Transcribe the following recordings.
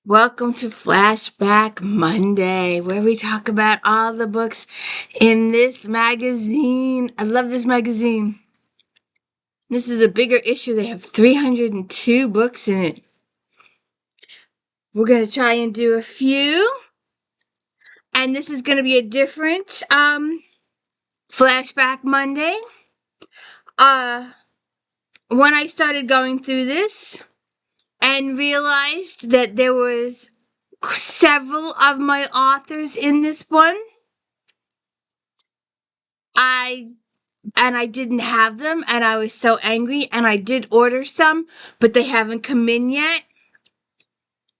Welcome to Flashback Monday, where we talk about all the books in this magazine. I love this magazine. This is a bigger issue. They have 302 books in it. We're going to try and do a few. And this is going to be a different Flashback Monday. When I started going through this and realized that there was several of my authors in this one, I didn't have them, and I was so angry, and I did order some, but they haven't come in yet.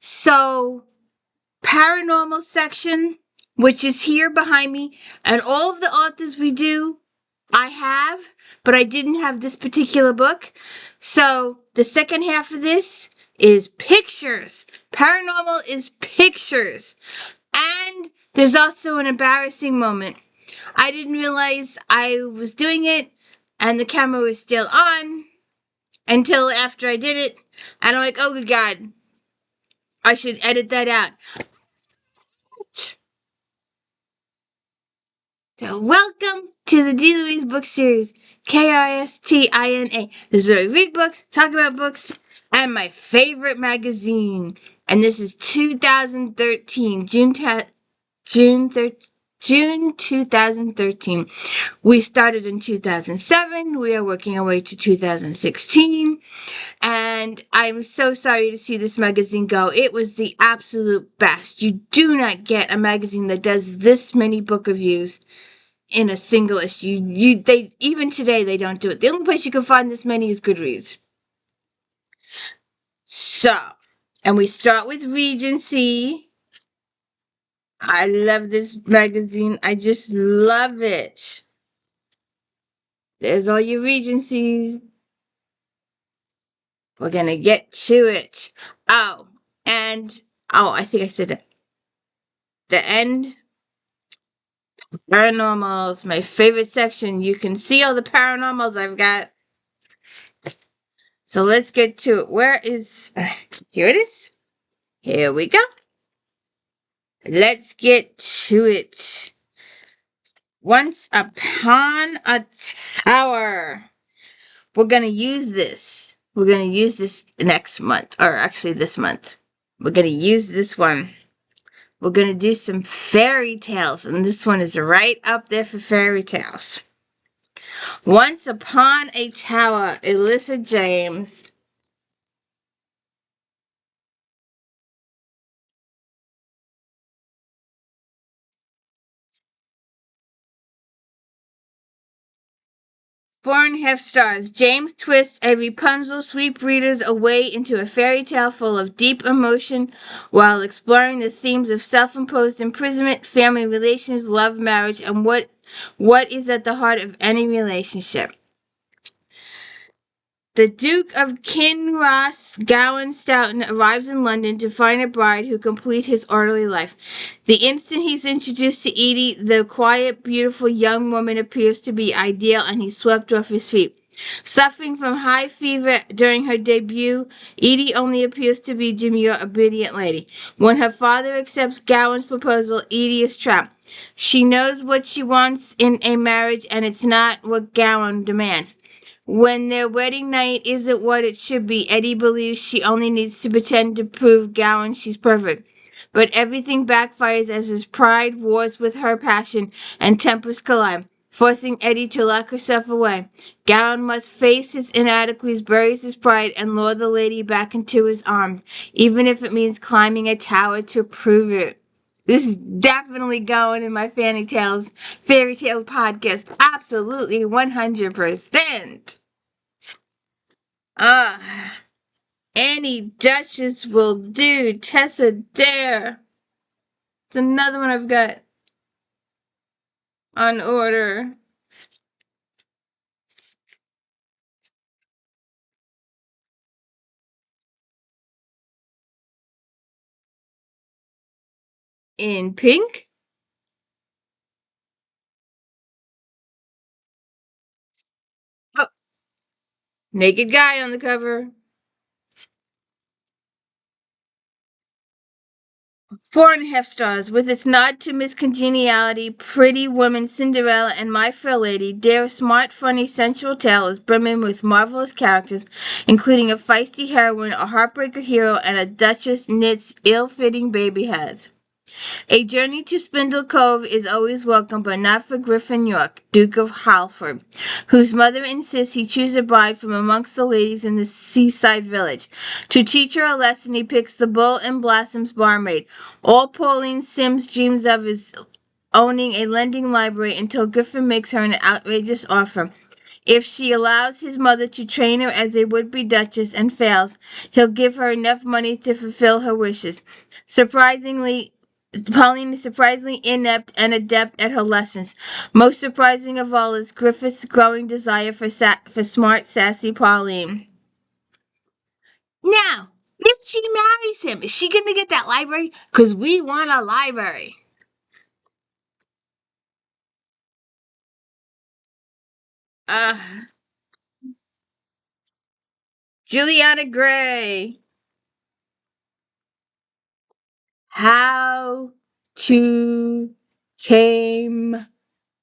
So, paranormal section, which is here behind me, and all of the authors we do, I have, but I didn't have this particular book. So, the second half of this is pictures. Paranormal is pictures. And there's also an embarrassing moment. I didn't realize I was doing it and the camera was still on until after I did it. And I'm like, oh, good God, I should edit that out. So, welcome to the D. Louise book series, KRSTINA. This is where we read books, talk about books, and my favorite magazine. And this is 2013, June 2013. We started in 2007. We are working our way to 2016. And I'm so sorry to see this magazine go. It was the absolute best. You do not get a magazine that does this many book reviews in a single issue. They even today they don't do it. The only place you can find this many is Goodreads. So, and we start with Regency. I love this magazine. I just love it. There's all your Regencies. We're gonna get to it. Oh, I think I said it. The end. Paranormals, my favorite section. You can see all the paranormals I've got. So let's get to it. Where is. Here it is. Here we go. Let's get to it. Once upon a tower. We're going to use this. We're going to use this next month, or actually this month. We're going to use this one. We're going to do some fairy tales, and this one is right up there for fairy tales. Once Upon a Tower, Alyssa James. Four and a half stars. James twists a Rapunzel sweep readers away into a fairy tale full of deep emotion while exploring the themes of self-imposed imprisonment, family relations, love, marriage, and what is at the heart of any relationship. The Duke of Kinross, Gawain Stoughton, arrives in London to find a bride who complete his orderly life. The instant he's introduced to Edie, the quiet, beautiful young woman appears to be ideal, and he's swept off his feet. Suffering from high fever during her debut, Edie only appears to be demure, obedient lady. When her father accepts Gawain's proposal, Edie is trapped. She knows what she wants in a marriage, and it's not what Gawain demands. When their wedding night isn't what it should be, Eddie believes she only needs to pretend to prove Gowan she's perfect. But everything backfires as his pride wars with her passion and tempers collide, forcing Eddie to lock herself away. Gowan must face his inadequacies, buries his pride, and lure the lady back into his arms, even if it means climbing a tower to prove it. This is definitely going in my fairy tales podcast. Absolutely 100%. Ah, any Duchess will do. Tessa Dare. It's another one I've got on order. In pink. Oh, naked guy on the cover. 4.5 stars. With its nod to Miss Congeniality, Pretty Woman, Cinderella, and My Fair Lady, their smart, funny, sensual tale is brimming with marvelous characters, including a feisty heroine, a heartbreaker hero, and a Duchess knits ill-fitting baby hats. A journey to Spindle Cove is always welcome, but not for Griffin York, Duke of Halford, whose mother insists he choose a bride from amongst the ladies in the seaside village. To teach her a lesson, he picks the Bull and Blossom's barmaid. All Pauline Sims dreams of is owning a lending library until Griffin makes her an outrageous offer. If she allows his mother to train her as a would-be duchess and fails, he'll give her enough money to fulfill her wishes. Surprisingly, Pauline is surprisingly inept and adept at her lessons. Most surprising of all is Griffith's growing desire for smart, sassy Pauline. Now, if she marries him, is she going to get that library? Because we want a library. Uh, Juliana Gray. How to Tame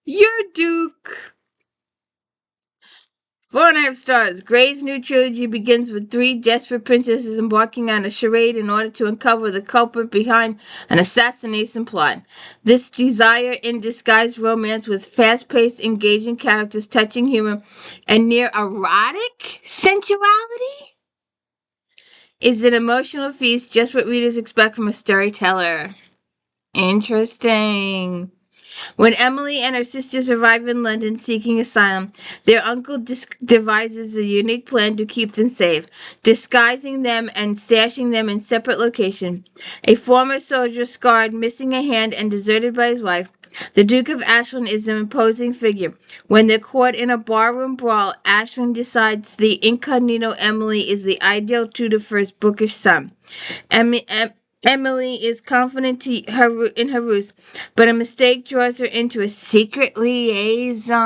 Your Duke. 4.5 stars. Gray's new trilogy begins with three desperate princesses embarking on a charade in order to uncover the culprit behind an assassination plot. This desire in disguise romance with fast-paced, engaging characters, touching humor, and near erotic sensuality is an emotional feast, just what readers expect from a storyteller. Interesting. When Emily and her sisters arrive in London seeking asylum, their uncle devises a unique plan to keep them safe, disguising them and stashing them in separate locations. A former soldier scarred, missing a hand, and deserted by his wife, the Duke of Ashland is an imposing figure. When they're caught in a barroom brawl, Ashland decides the incognito Emily is the ideal tutor for his bookish son. Emily is confident in her ruse, but a mistake draws her into a secret liaison.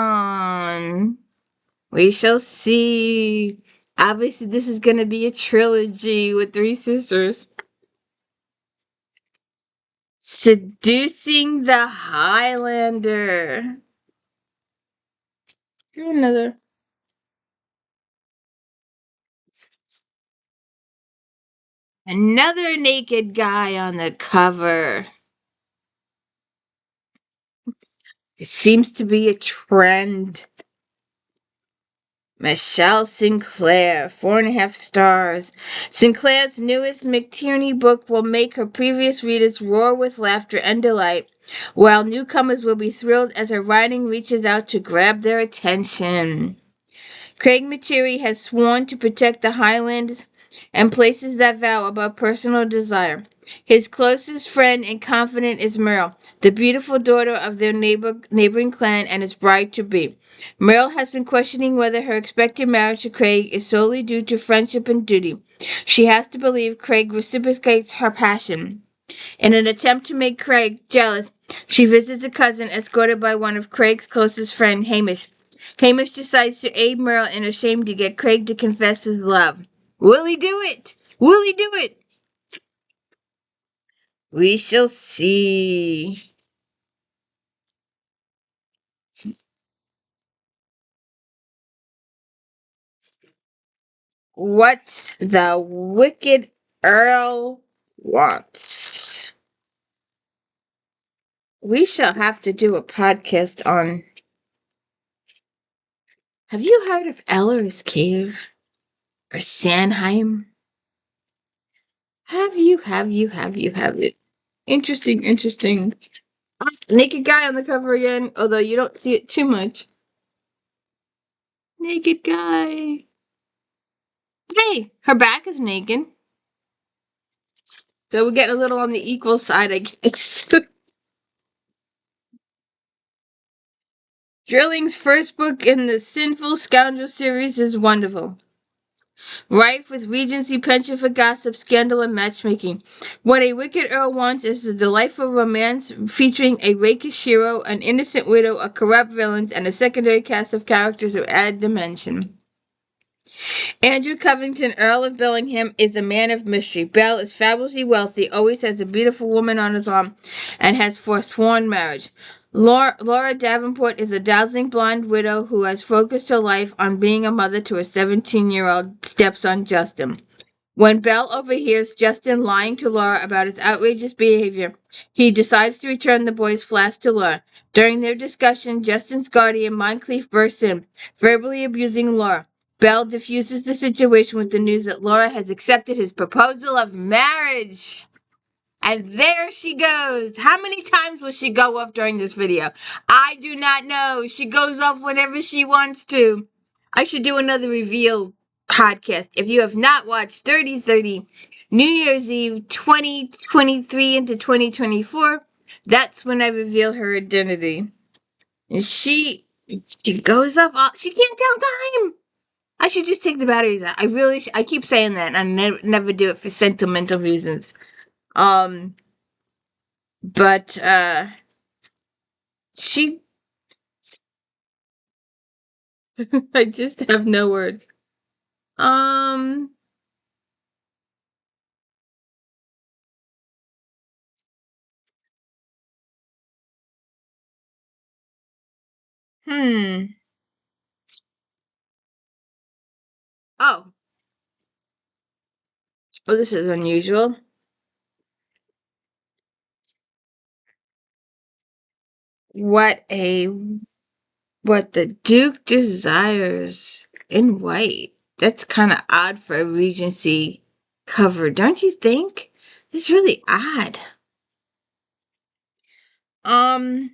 We shall see. Obviously, this is going to be a trilogy with three sisters. Seducing the Highlander. Here's another naked guy on the cover. It seems to be a trend. Michelle Sinclair, 4.5 stars. Sinclair's newest McTierney book will make her previous readers roar with laughter and delight, while newcomers will be thrilled as her writing reaches out to grab their attention. Craig McTierney has sworn to protect the Highlands and places that vow above personal desire. His closest friend and confidant is Merle, the beautiful daughter of their neighboring clan and his bride-to-be. Merle has been questioning whether her expected marriage to Craig is solely due to friendship and duty. She has to believe Craig reciprocates her passion. In an attempt to make Craig jealous, she visits a cousin escorted by one of Craig's closest friends, Hamish. Hamish decides to aid Merle in her shame to get Craig to confess his love. Will he do it? Will he do it? We shall see. What the wicked Earl wants. We shall have to do a podcast on. Have you heard of Eller's Cave or Sandheim? Have you? Interesting. Naked guy on the cover again, although you don't see it too much. Naked guy. Hey, her back is naked. So we're getting a little on the equal side, I guess. Drilling's first book in the Sinful Scoundrel series is wonderful. Rife with Regency penchant for gossip, scandal, and matchmaking. What a Wicked Earl wants is a delightful romance featuring a rakish hero, an innocent widow, a corrupt villain, and a secondary cast of characters who add dimension. Andrew Covington, Earl of Bellingham, is a man of mystery. Bell is fabulously wealthy, always has a beautiful woman on his arm, and has forsworn marriage. Laura Davenport is a dazzling blonde widow who has focused her life on being a mother to a 17-year-old stepson, Justin. When Bell overhears Justin lying to Laura about his outrageous behavior, he decides to return the boy's flask to Laura. During their discussion, Justin's guardian, Moncrief, bursts in, verbally abusing Laura. Bell diffuses the situation with the news that Laura has accepted his proposal of marriage. And there she goes. How many times will she go off during this video? I do not know. She goes off whenever she wants to. I should do another reveal podcast. If you have not watched 30/30 New Year's Eve 2023 into 2024, that's when I reveal her identity. And she goes off. She can't tell time. I should just take the batteries out. I keep saying that, and I never do it for sentimental reasons. But she I just have no words. Um hmm. Oh, well, this is unusual. What a what the Duke desires in white. That's kind of odd for a Regency cover, don't you think? It's really odd. Um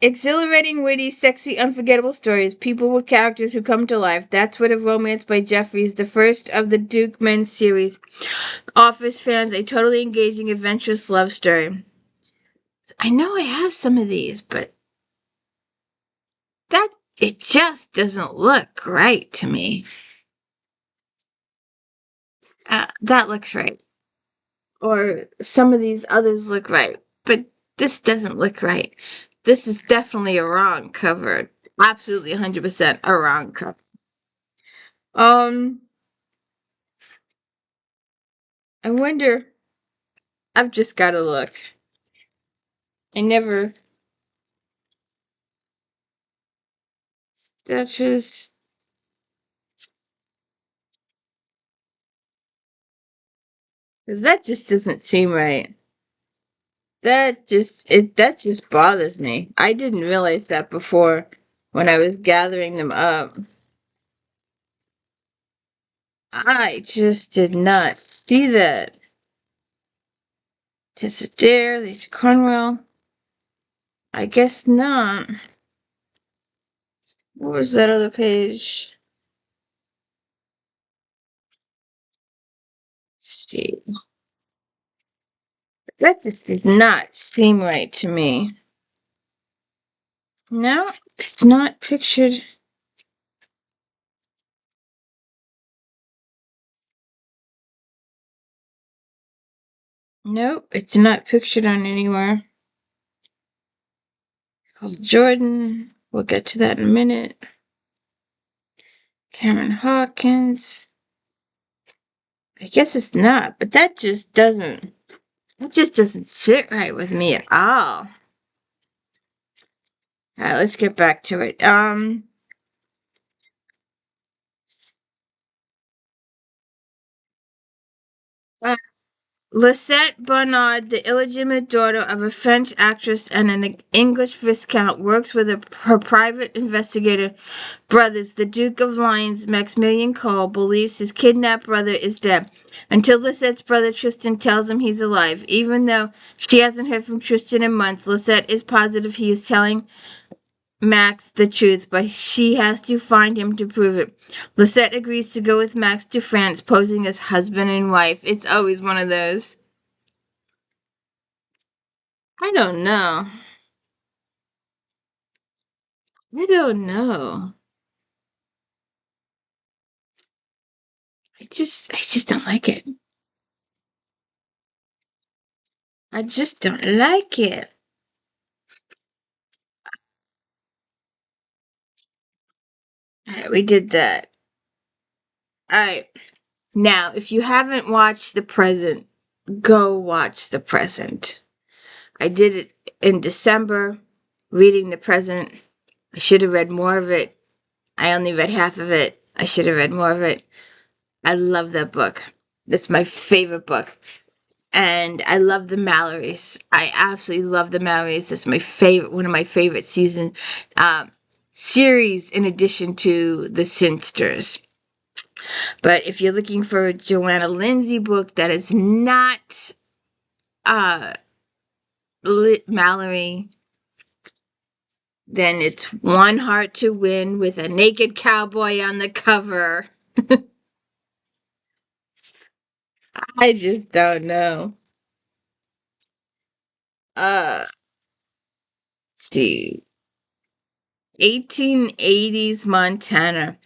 Exhilarating, witty, sexy, unforgettable stories. People with characters who come to life. That's what A Romance by Jeffries, the first of the Duke Men series, offers fans a totally engaging, adventurous love story. I know I have some of these, but that it just doesn't look right to me. That looks right. Or some of these others look right, but this doesn't look right. This is definitely a wrong cover. Absolutely 100% a wrong cover. Um, I wonder. I've just got to look. I never. Duchess. Because that just doesn't seem right. That just bothers me. I didn't realize that before when I was gathering them up. I just did not see that. Tessa Dare, Lisa Cornwell. I guess not. What was that other page? Let's see. That just did not seem right to me. No, it's not pictured. Nope, it's not pictured on anywhere. Called Jordan. We'll get to that in a minute. Cameron Hawkins. I guess it's not, but that just doesn't sit right with me at all. Alright, let's get back to it. Lisette Bonnard, the illegitimate daughter of a French actress and an English viscount, works with her private investigator brothers. The Duke of Lyons, Maximilian Cole, believes his kidnapped brother is dead, until Lisette's brother Tristan tells him he's alive. Even though she hasn't heard from Tristan in months, Lisette is positive he is telling Max the truth, but she has to find him to prove it. Lisette agrees to go with Max to France, posing as husband and wife. It's always one of those. I don't know. I don't know. I just don't like it. I just don't like it. Alright, we did that. All right. Now, if you haven't watched The Present, go watch The Present. I did it in December, reading The Present. I should have read more of it. I only read half of it. I should have read more of it. I love that book. That's my favorite book. And I love the Mallorys. I absolutely love the Mallorys. That's my favorite, one of my favorite um, series in addition to the Sinsters. But if you're looking for a Joanna Lindsay book that is not uh, Mallory, then it's One Heart to Win with a naked cowboy on the cover. I just don't know. Let's see. 1880s Montana.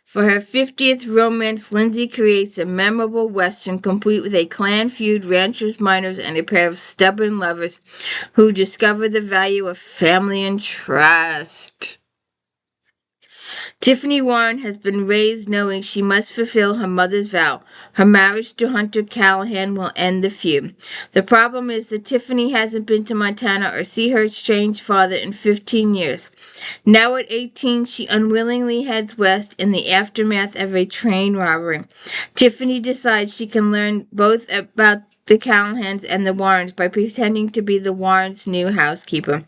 For her 50th romance, Lindsay creates a memorable Western complete with a clan feud, ranchers, miners, and a pair of stubborn lovers who discover the value of family and trust. Tiffany Warren has been raised knowing she must fulfill her mother's vow. Her marriage to Hunter Callahan will end the feud. The problem is that Tiffany hasn't been to Montana or see her estranged father in 15 years. Now at 18, she unwillingly heads west in the aftermath of a train robbery. Tiffany decides she can learn both about the Callahans and the Warrens by pretending to be the Warrens' new housekeeper,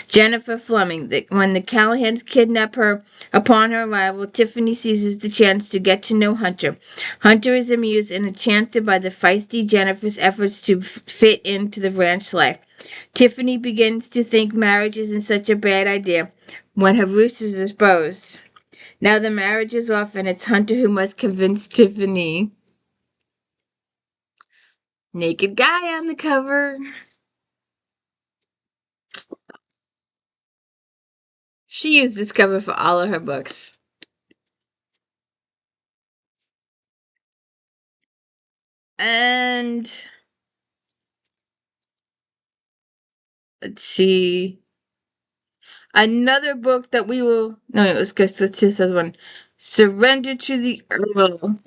Jennifer Fleming. When the Callahans kidnap her upon her arrival, Tiffany seizes the chance to get to know Hunter. Hunter is amused and enchanted by the feisty Jennifer's efforts to fit into the ranch life. Tiffany begins to think marriage isn't such a bad idea when her roost is exposed. Now the marriage is off and it's Hunter who must convince Tiffany. Naked guy on the cover. She used this cover for all of her books. And let's see. Another book that we will. No, it was because it's just this one. Surrender to the Earl.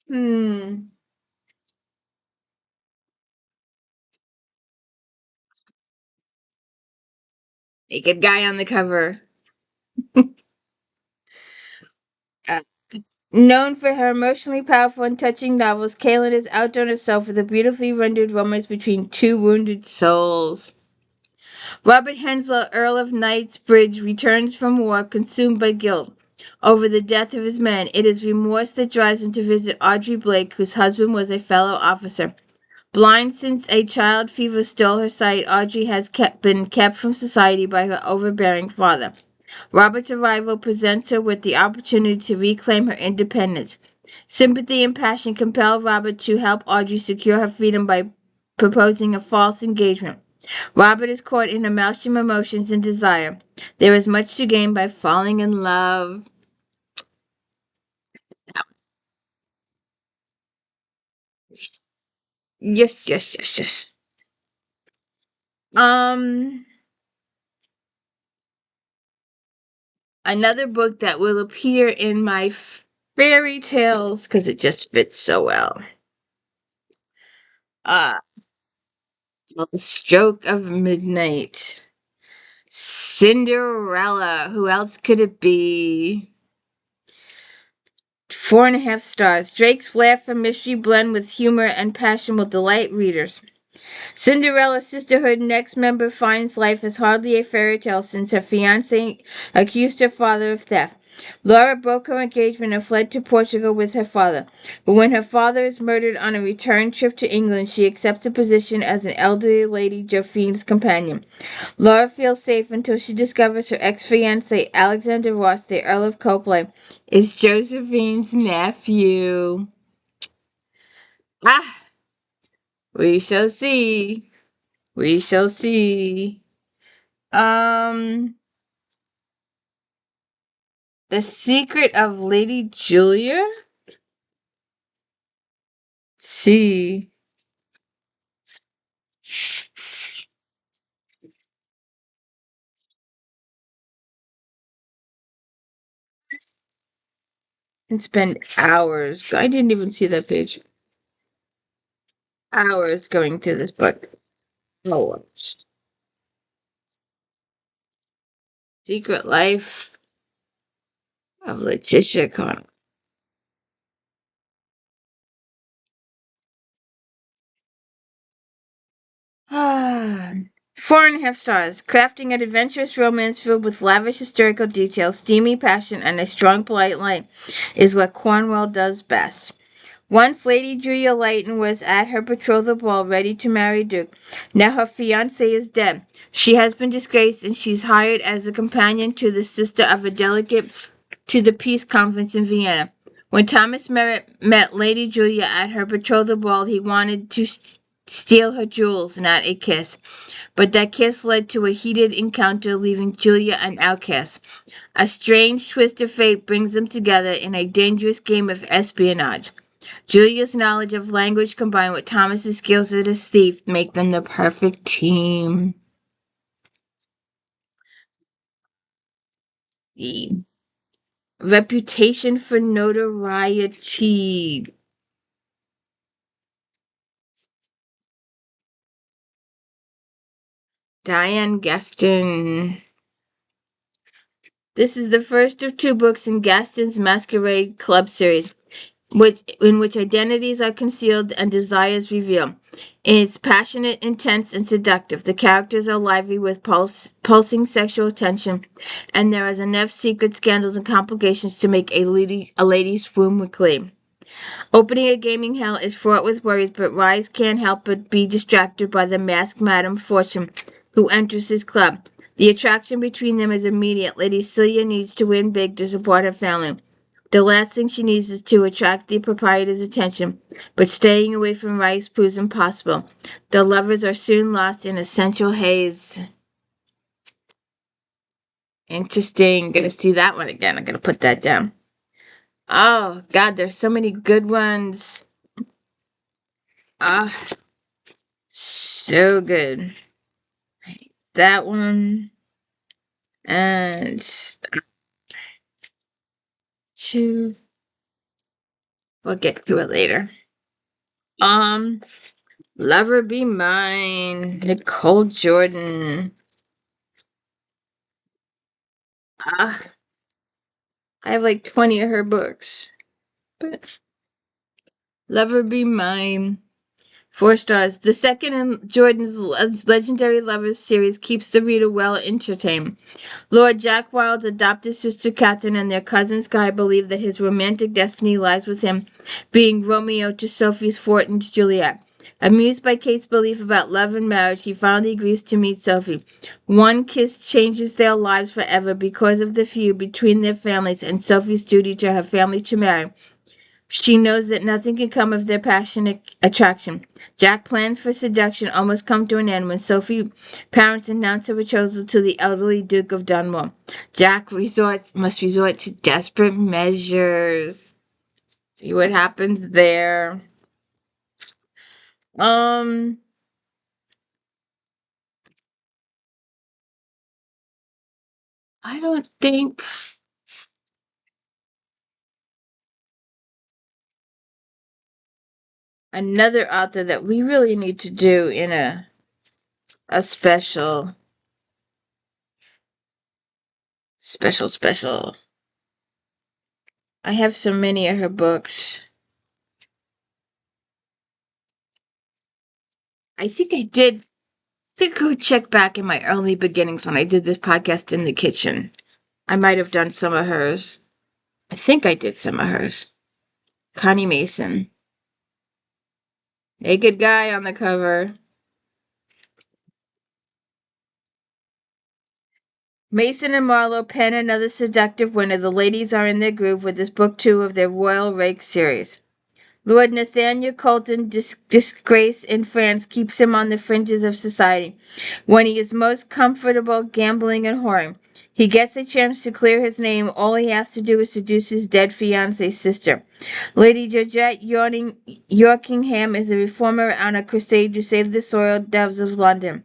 Hmm. Naked guy on the cover. Uh, Known for her emotionally powerful and touching novels, Kaylin has outdone herself with a beautifully rendered romance between two wounded souls. Robert Henslow, Earl of Knightsbridge, returns from war consumed by guilt over the death of his men. It is remorse that drives him to visit Audrey Blake, whose husband was a fellow officer. Blind since a child fever stole her sight, Audrey has been kept from society by her overbearing father. Robert's arrival presents her with the opportunity to reclaim her independence. Sympathy and passion compel Robert to help Audrey secure her freedom by proposing a false engagement. Robert is caught in a maelstrom of emotions and desire. There is much to gain by falling in love. Yes, yes, yes, yes. Um, Another book that will appear in my fairy tales because it just fits so well. Uh, Stroke of Midnight. Cinderella. Who else could it be? 4.5 stars. Drake's flair for mystery blend with humor and passion will delight readers. Cinderella's sisterhood next member finds life as hardly a fairy tale since her fiancé accused her father of theft. Laura broke her engagement and fled to Portugal with her father. But when her father is murdered on a return trip to England, she accepts a position as an elderly Lady Josephine's companion. Laura feels safe until she discovers her ex-fiancé, Alexander Ross, the Earl of Copeland, is Josephine's nephew. Ah, we shall see. We shall see. Um, The Secret of Lady Julia? See. And spend hours. I didn't even see that page. Hours going through this book. Hours. Secret Life of Letitia Connell. 4.5 stars. Crafting an adventurous romance filled with lavish historical details, steamy passion, and a strong polite light is what Cornwell does best. Once Lady Julia Layton was at her betrothal ball ready to marry Duke. Now her fiancé is dead. She has been disgraced and she's hired as a companion to the sister of a delegate to the peace conference in Vienna. When Thomas Merritt met Lady Julia at her betrothal ball, he wanted to steal her jewels, not a kiss. But that kiss led to a heated encounter, leaving Julia an outcast. A strange twist of fate brings them together in a dangerous game of espionage. Julia's knowledge of language combined with Thomas's skills as a thief make them the perfect team. The reputation for notoriety. Diane Gaston. This is the first of two books in Gaston's Masquerade Club series, in which identities are concealed and desires revealed. It's passionate, intense, and seductive. The characters are lively with pulsing sexual tension, and there is enough secret scandals and complications to make a lady swoon with glee. Opening a gaming hell is fraught with worries, but Rise can't help but be distracted by the masked Madame Fortune, who enters his club. The attraction between them is immediate. Lady Celia needs to win big to support her family. The last thing she needs is to attract the proprietor's attention, but staying away from Rice proves impossible. The lovers are soon lost in a sensual haze. Interesting. Gonna see that one again. I'm gonna put that down. Oh, God, there's so many good ones. Ah, so good. That one. And two. We'll get to it later. Lover Be Mine. Nicole Jordan. Ah, I have like 20 of her books. But Lover Be Mine. 4 stars. The second in Jordan's Legendary Lovers series keeps the reader well entertained. Lord Jack Wilde's adopted sister Catherine and their cousin Skye believe that his romantic destiny lies with him being Romeo to Sophie's Fortin's Juliet. Amused by Kate's belief about love and marriage, he finally agrees to meet Sophie. One kiss changes their lives forever because of the feud between their families and Sophie's duty to her family to marry. She knows that nothing can come of their passionate attraction. Jack's plans for seduction almost come to an end when Sophie's parents announce her betrothal to the elderly Duke of Dunmore. Jack must resort to desperate measures. See what happens there. I don't think another author that we really need to do in a special. I have so many of her books. I think I did to go check back in my early beginnings when I did this podcast in the kitchen. I might have done some of hers. I think I did some of hers. Connie Mason. Naked guy on the cover. Mason and Marlowe pen another seductive winner. The ladies are in their groove with this book 2 of their Royal Rake series. Lord Nathaniel Colton's disgrace in France keeps him on the fringes of society when he is most comfortable gambling and whoring. He gets a chance to clear his name. All he has to do is seduce his dead fiancee's sister. Lady Georgette Yorkingham is a reformer on a crusade to save the soiled doves of London.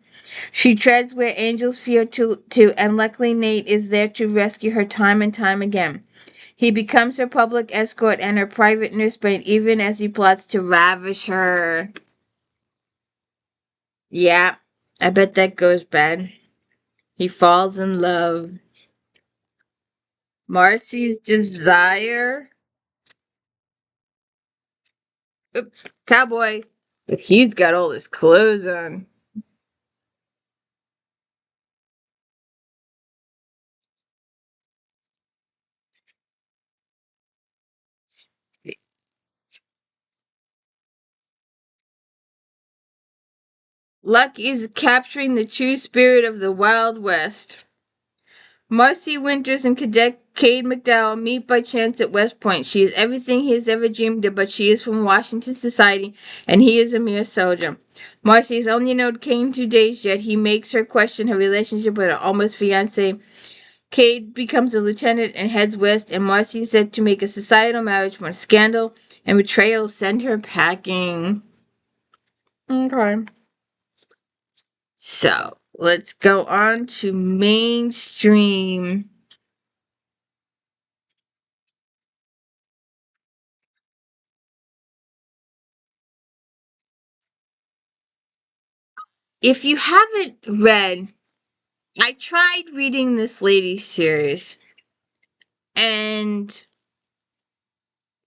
She treads where angels fear to, and luckily Nate is there to rescue her time and time again. He becomes her public escort and her private nursemaid even as he plots to ravish her. Yeah, I bet that goes bad. He falls in love. Marcy's desire. Oops, cowboy. But he's got all his clothes on. Luck is capturing the true spirit of the Wild West. Marcy Winters and Cadet Cade McDowell meet by chance at West Point. She is everything he has ever dreamed of, but she is from Washington society, and he is a mere soldier. Marcy has only known Cade 2 days, yet he makes her question her relationship with her almost fiancé. Cade becomes a lieutenant and heads west, and Marcy is set to make a societal marriage when scandal and betrayal send her packing. Okay. So, let's go on to mainstream. If you haven't read, I tried reading this lady's series, and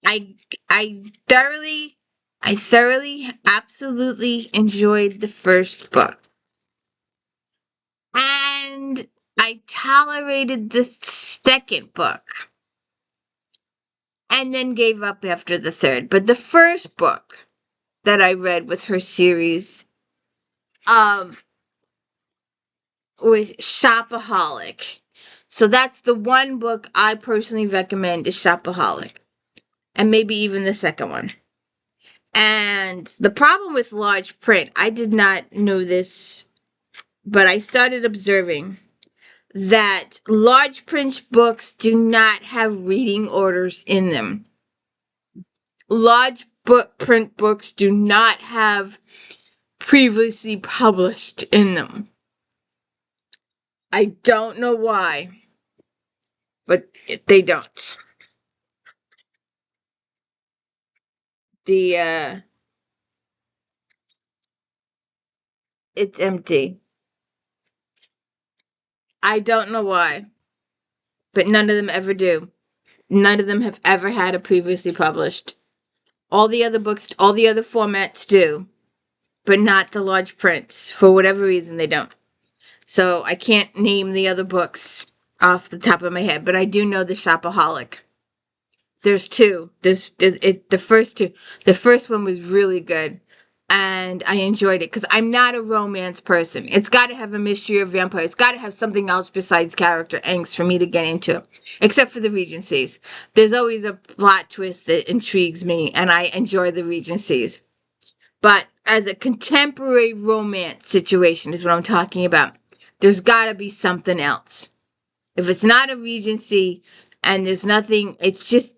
I I thoroughly absolutely enjoyed the first book. And I tolerated the second book and then gave up after the third. But the first book that I read with her series um was Shopaholic. So that's the one book I personally recommend is Shopaholic. And maybe even the second one. And the problem with large print, I did not know this, but I started observing that large print books do not have reading orders in them. Large book print books do not have previously published in them. I don't know why, but they don't. The it's empty. I don't know why, but none of them ever do. None of them have ever had a previously published. All the other books, all the other formats do, but not the large prints. For whatever reason, they don't. So I can't name the other books off the top of my head, but I do know the Shopaholic. There's two. The first two. The first one was really good, and I enjoyed it because I'm not a romance person. It's got to have a mystery or vampire. It's got to have something else besides character angst for me to get into. Except for the Regencies, there's always a plot twist that intrigues me, and I enjoy the Regencies. But as a contemporary romance situation is what I'm talking about. There's got to be something else. If it's not a Regency and there's nothing, it's just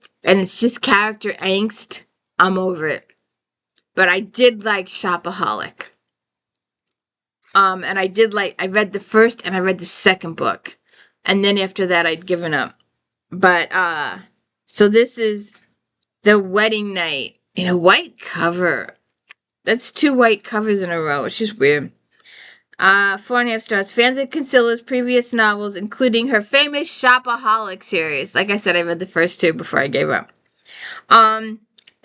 character angst, I'm over it. But I did like Shopaholic. And I read the first and I read the second book. And then after that I'd given up. But so this is The Wedding Night in a white cover. That's two white covers in a row. It's just weird. 4.5 stars. Fans of Consilla's previous novels, including her famous Shopaholic series. Like I said, I read the first two before I gave up.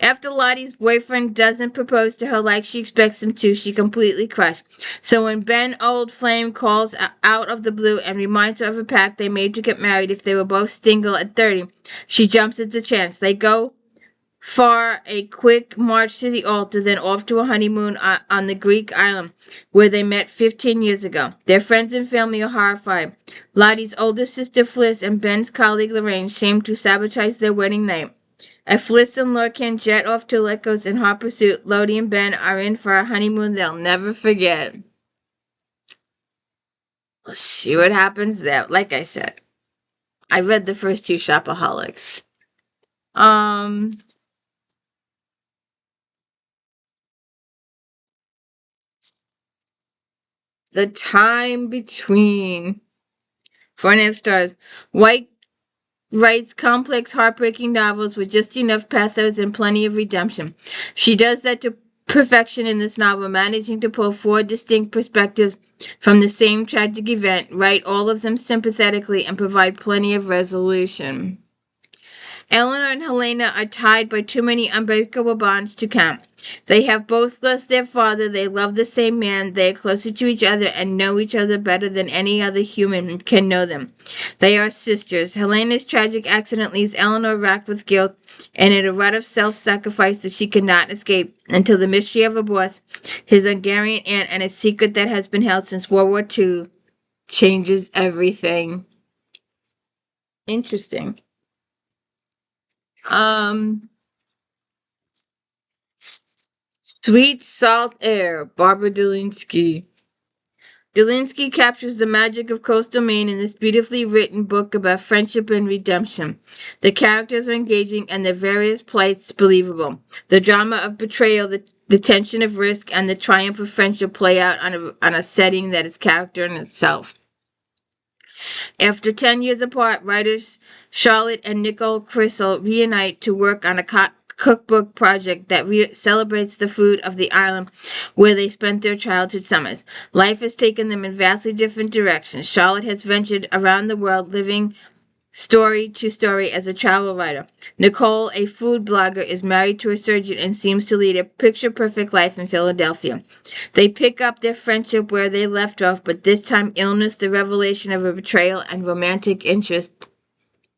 After Lottie's boyfriend doesn't propose to her like she expects him to, she completely crushed. So when Ben Old Flame calls out of the blue and reminds her of a pact they made to get married if they were both single at 30, she jumps at the chance. They go for a quick march to the altar, then off to a honeymoon on the Greek island where they met 15 years ago. Their friends and family are horrified. Lottie's older sister Fliss and Ben's colleague Lorraine seem to sabotage their wedding night. As Fliss and Lorcan jet off to Lecco's in hot pursuit, Lottie and Ben are in for a honeymoon they'll never forget. Let's see what happens there. Like I said, I read the first two Shopaholics. The Time Between. 4.5 stars. White writes complex, heartbreaking novels with just enough pathos and plenty of redemption. She does that to perfection in this novel, managing to pull four distinct perspectives from the same tragic event, write all of them sympathetically, and provide plenty of resolution. Eleanor and Helena are tied by too many unbreakable bonds to count. They have both lost their father, they love the same man, they are closer to each other and know each other better than any other human can know them. They are sisters. Helena's tragic accident leaves Eleanor racked with guilt and in a rut of self-sacrifice that she cannot escape until the mystery of her boss, his Hungarian aunt, and a secret that has been held since World War II changes everything. Interesting. Um, Sweet Salt Air, Barbara Delinsky. Delinsky captures the magic of coastal Maine in this beautifully written book about friendship and redemption. The characters are engaging and their various plights believable. The drama of betrayal, the tension of risk, and the triumph of friendship play out on a setting that is character in itself. After 10 years apart, writers Charlotte and Nicole Crystal reunite to work on a cookbook project that celebrates the food of the island where they spent their childhood summers. Life has taken them in vastly different directions. Charlotte has ventured around the world living story to story as a travel writer. Nicole, a food blogger, is married to a surgeon and seems to lead a picture-perfect life in Philadelphia. They pick up their friendship where they left off, but this time illness, the revelation of a betrayal, and romantic interest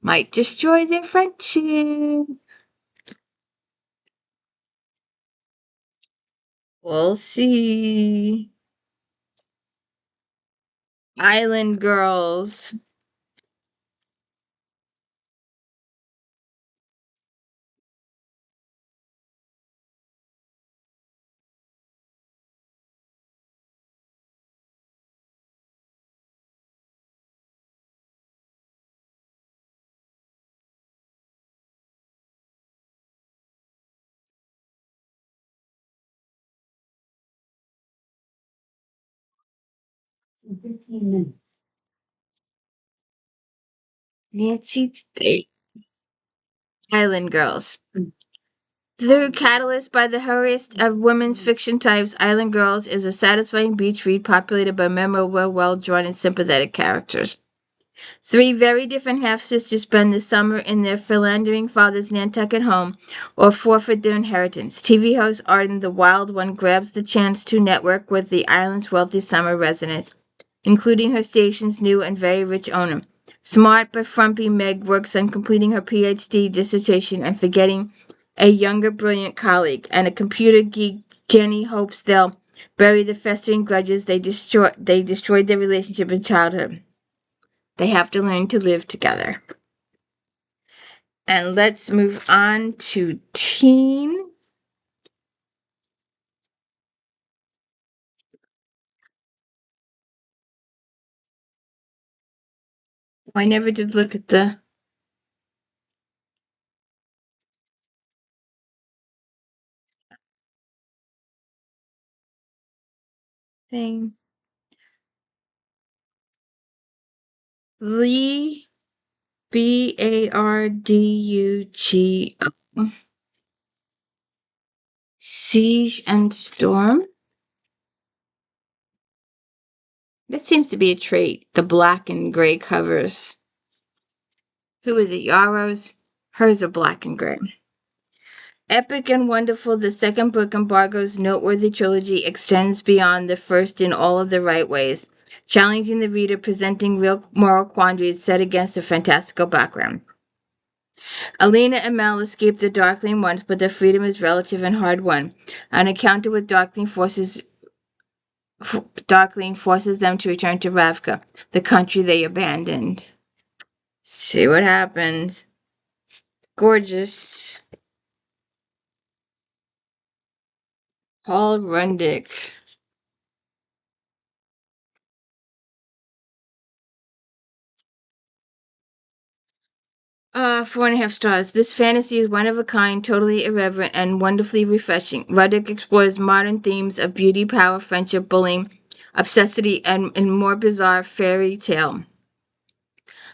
might destroy their friendship. We'll see. Island Girls. In 15 minutes. Nancy Tate. Island Girls. Through Catalyst by the hurriest of women's fiction types, Island Girls is a satisfying beach read populated by memorable, well-drawn, and sympathetic characters. Three very different half-sisters spend the summer in their philandering father's Nantucket home or forfeit their inheritance. TV host Arden, the wild one, grabs the chance to network with the island's wealthy summer residents, including her station's new and very rich owner. Smart but frumpy Meg works on completing her PhD dissertation and forgetting a younger brilliant colleague, and a computer geek Jenny hopes they'll bury the festering grudges they destroyed their relationship in childhood. They have to learn to live together. And let's move on to teen. I never did look at the thing. Lee, Bardug. Siege and Storm. That seems to be a trait. The black and gray covers. Who is it? Yarrow's? Hers are black and gray. Epic and wonderful, the second book in Bargo's noteworthy trilogy extends beyond the first in all of the right ways, challenging the reader, presenting real moral quandaries set against a fantastical background. Alina and Mel escape the Darkling once, but their freedom is relative and hard-won. An encounter with Darkling forces them to return to Ravka, the country they abandoned. See what happens. Gorgeous. Paul Rundick. 4.5 stars. This fantasy is one of a kind, totally irreverent, and wonderfully refreshing. Ruddick explores modern themes of beauty, power, friendship, bullying, obsessity, and more bizarre fairy tale.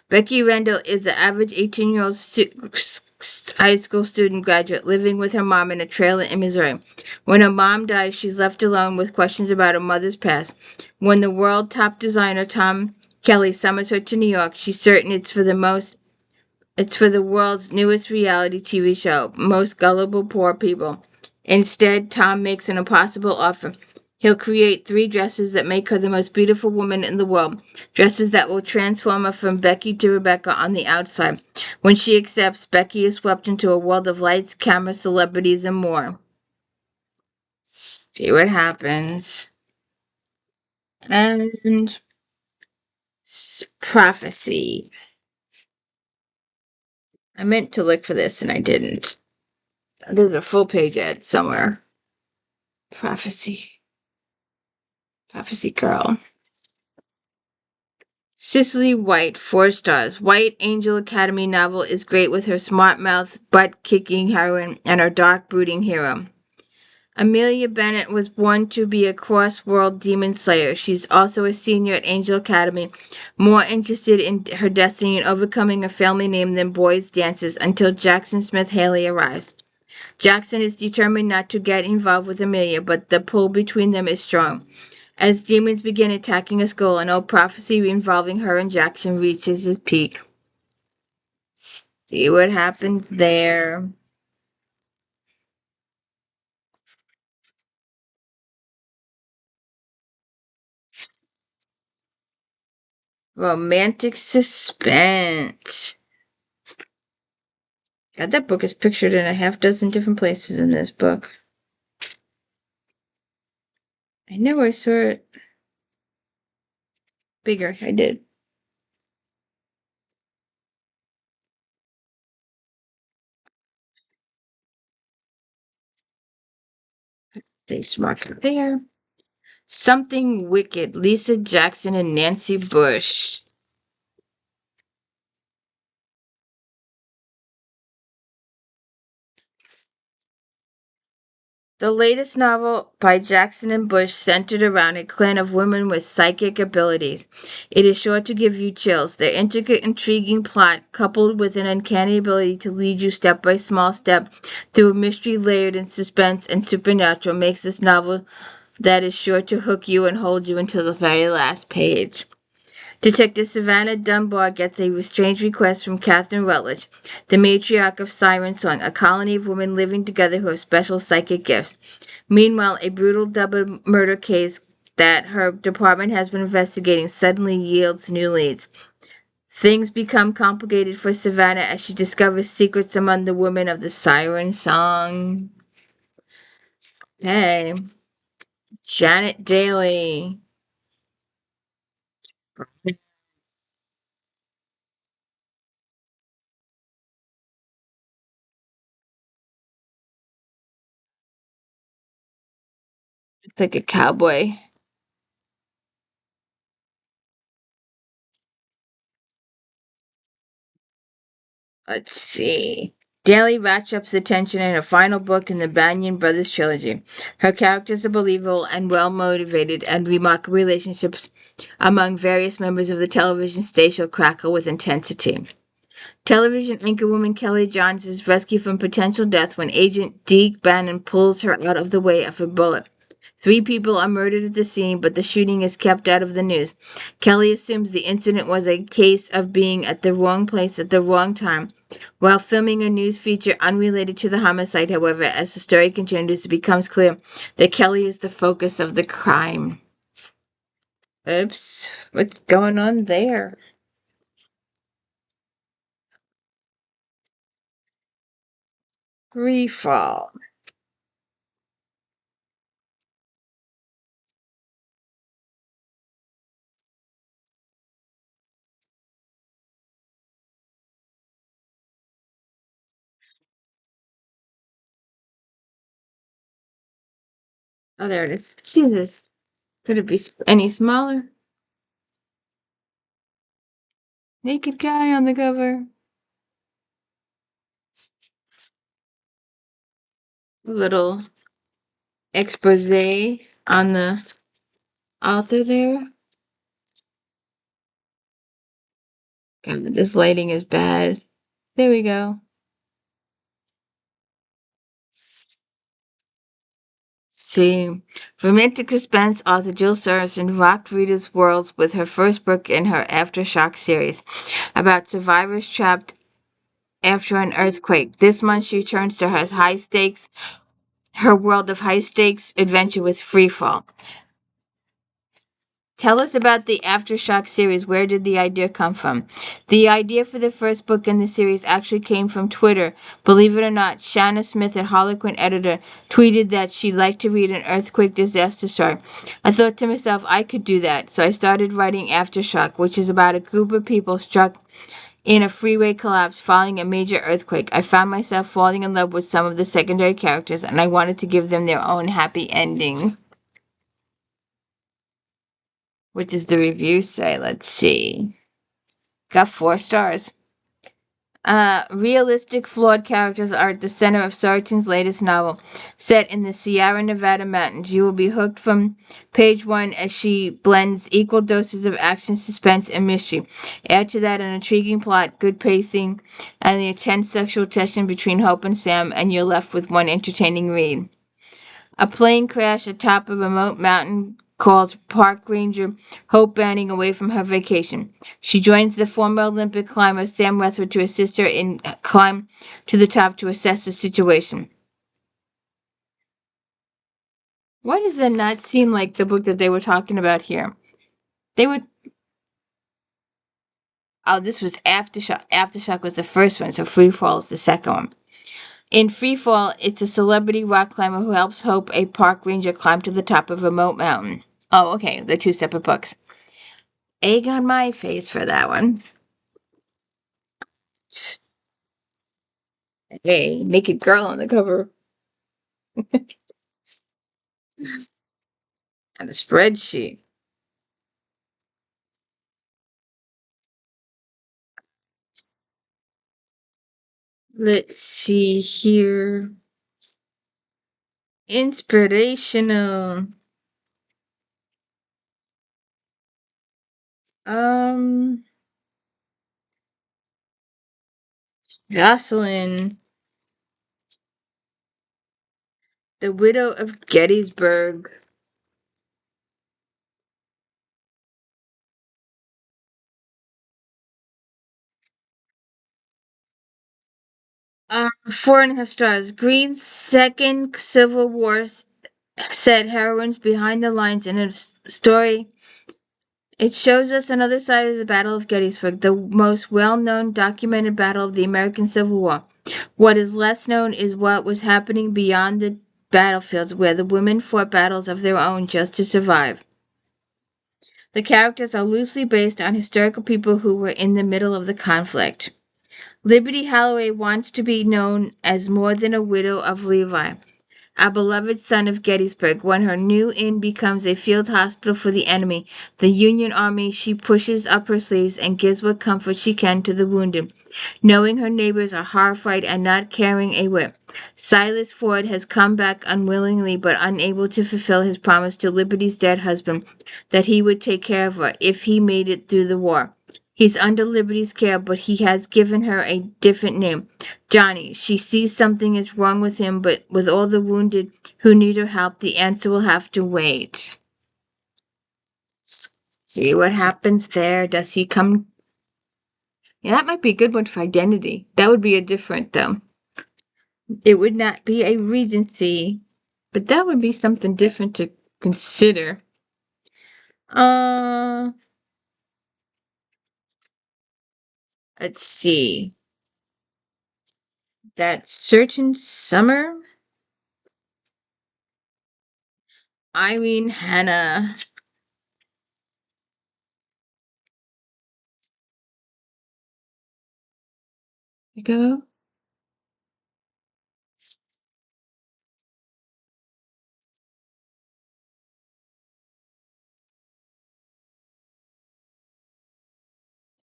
Becky Randall is an average 18-year-old high school student graduate living with her mom in a trailer in Missouri. When her mom dies, she's left alone with questions about her mother's past. When the world top designer Tom Kelly summons her to New York, she's certain it's for the world's newest reality TV show, Most Gullible Poor People. Instead, Tom makes an impossible offer. He'll create 3 dresses that make her the most beautiful woman in the world. Dresses that will transform her from Becky to Rebecca on the outside. When she accepts, Becky is swept into a world of lights, cameras, celebrities, and more. See what happens. And prophecy. I meant to look for this and I didn't. There's a full page ad somewhere. Prophecy. Prophecy Girl. Cicely White, 4 stars. White Angel Academy novel is great with her smart mouth, butt kicking heroine, and her dark brooding hero. Amelia Bennett was born to be a cross-world demon slayer. She's also a senior at Angel Academy, more interested in her destiny and overcoming a family name than boys' dances until Jackson Smith Haley arrives. Jackson is determined not to get involved with Amelia, but the pull between them is strong. As demons begin attacking a school, an old prophecy involving her and Jackson reaches its peak. See what happens there. Romantic suspense. God, that book is pictured in a half dozen different places in this book. I know I saw it bigger. I did. Face marker there. Something Wicked. Lisa Jackson and Nancy Bush. The latest novel by Jackson and Bush centered around a clan of women with psychic abilities. It is sure to give you chills. Their intricate, intriguing plot, coupled with an uncanny ability to lead you step by small step through a mystery layered in suspense and supernatural, makes this novel that is sure to hook you and hold you until the very last page. Detective Savannah Dunbar gets a strange request from Catherine Rutledge, the matriarch of Siren Song, a colony of women living together who have special psychic gifts. Meanwhile, a brutal double murder case that her department has been investigating suddenly yields new leads. Things become complicated for Savannah as she discovers secrets among the women of the Siren Song. Hey, Janet Daly. It's like a cowboy. Let's see. Daly ratchets the tension in her final book in the Banyan Brothers trilogy. Her characters are believable and well motivated, and remarkable relationships among various members of the television station crackle with intensity. Television anchorwoman Kelly Johns is rescued from potential death when Agent Deke Bannon pulls her out of the way of a bullet. 3 people are murdered at the scene, but the shooting is kept out of the news. Kelly assumes the incident was a case of being at the wrong place at the wrong time. While filming a news feature unrelated to the homicide, however, as the story continues, it becomes clear that Kelly is the focus of the crime. Oops, what's going on there? Freefall. Oh, there it is. Jesus. Could it be any smaller? Naked guy on the cover. A little expose on the author there. God, this lighting is bad. There we go. See, romantic suspense author Jill Saracen rocked readers' worlds with her first book in her Aftershock series about survivors trapped after an earthquake. This month she turns to her world of high stakes adventure with Freefall. Tell us about the Aftershock series. Where did the idea come from? The idea for the first book in the series actually came from Twitter. Believe it or not, Shanna Smith, a Harlequin editor, tweeted that she'd like to read an earthquake disaster story. I thought to myself, I could do that. So I started writing Aftershock, which is about a group of people struck in a freeway collapse following a major earthquake. I found myself falling in love with some of the secondary characters, and I wanted to give them their own happy ending. What does the review say? Let's see. Got 4 stars. Realistic, flawed characters are at the center of Sarton's latest novel. Set in the Sierra Nevada mountains, you will be hooked from page 1 as she blends equal doses of action, suspense, and mystery. Add to that an intriguing plot, good pacing, and the intense sexual tension between Hope and Sam, and you're left with one entertaining read. A plane crash atop a remote mountain calls park ranger Hope Banning away from her vacation. She joins the former Olympic climber Sam Rutherford to assist her in climb to the top to assess the situation. Why does that not seem like the book that they were talking about here? They were. Oh, this was Aftershock. Aftershock was the first one, so Freefall is the second one. In Freefall, it's a celebrity rock climber who helps Hope, a park ranger, climb to the top of a remote mountain. Oh, okay. They're 2 separate books. Egg on my face for that one. Hey, naked girl on the cover. And the spreadsheet. Let's see here. Inspirational. Um, Jocelyn, the widow of Gettysburg. 4.5 stars. Green's second Civil War set heroines behind the lines in a story. It shows us another side of the Battle of Gettysburg, the most well-known documented battle of the American Civil War. What is less known is what was happening beyond the battlefields, where the women fought battles of their own just to survive. The characters are loosely based on historical people who were in the middle of the conflict. Liberty Holloway wants to be known as more than a widow of Levi, a beloved son of Gettysburg. When her new inn becomes a field hospital for the enemy, the Union Army, she pushes up her sleeves and gives what comfort she can to the wounded, knowing her neighbors are horrified and not carrying a whip. Silas Ford has come back unwillingly but unable to fulfill his promise to Liberty's dead husband that he would take care of her if he made it through the war. He's under Liberty's care, but he has given her a different name, Johnny. She sees something is wrong with him, but with all the wounded who need her help, the answer will have to wait. See what happens there. Does he come? Yeah, that might be a good one for identity. That would be a different, though. It would not be a regency, but that would be something different to consider. Uh, let's see. That certain summer, Irene Hannah. Go.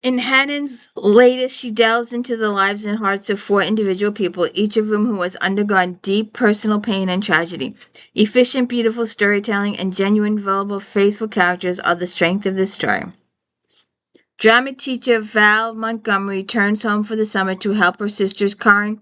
In Haddon's latest, she delves into the lives and hearts of 4 individual people, each of whom who has undergone deep personal pain and tragedy. Efficient, beautiful storytelling and genuine, vulnerable, faithful characters are the strength of this story. Drama teacher Val Montgomery returns home for the summer to help her sisters Karen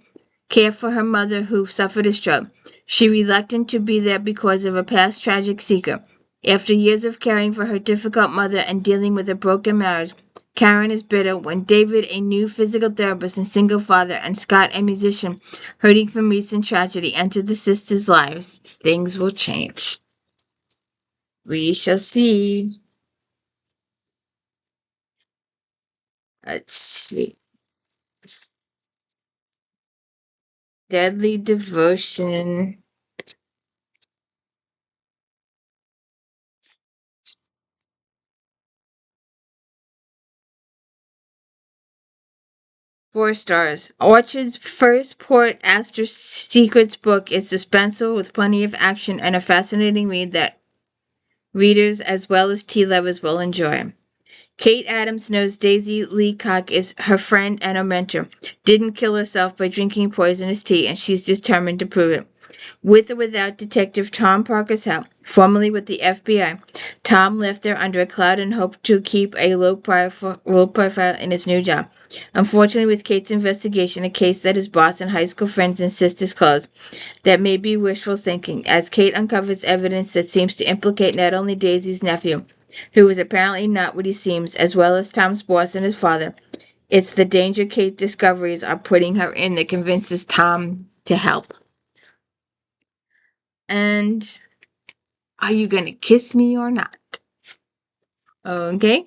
care for her mother who suffered a stroke. She reluctant to be there because of a past tragic secret. After years of caring for her difficult mother and dealing with a broken marriage, Karen is bitter when David, a new physical therapist and single father, and Scott, a musician, hurting from recent tragedy, enter the sisters' lives. Things will change. We shall see. Let's see. Deadly Devotion. 4 stars. Orchard's first Port Aster Secrets book is suspenseful with plenty of action and a fascinating read that readers as well as tea lovers will enjoy. Kate Adams knows Daisy Leacock is her friend and her mentor. Didn't kill herself by drinking poisonous tea, and she's determined to prove it. With or without Detective Tom Parker's help, formerly with the FBI, Tom left there under a cloud and hoped to keep a low profile in his new job. Unfortunately, with Kate's investigation, a case that his boss and high school friends and sisters closed, that may be wishful thinking, as Kate uncovers evidence that seems to implicate not only Daisy's nephew, who is apparently not what he seems, as well as Tom's boss and his father. It's the danger Kate discoveries are putting her in that convinces Tom to help. And are you gonna kiss me or not? Okay.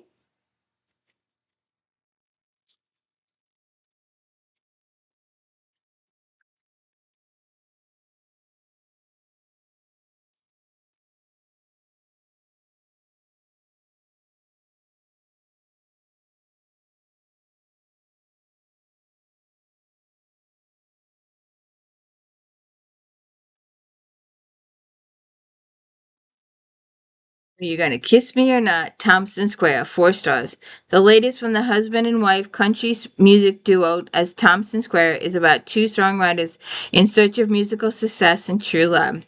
Are you gonna kiss me or not? Thompson Square, 4 stars. The latest from the husband and wife country music duo, as Thompson Square is about 2 songwriters in search of musical success and true love.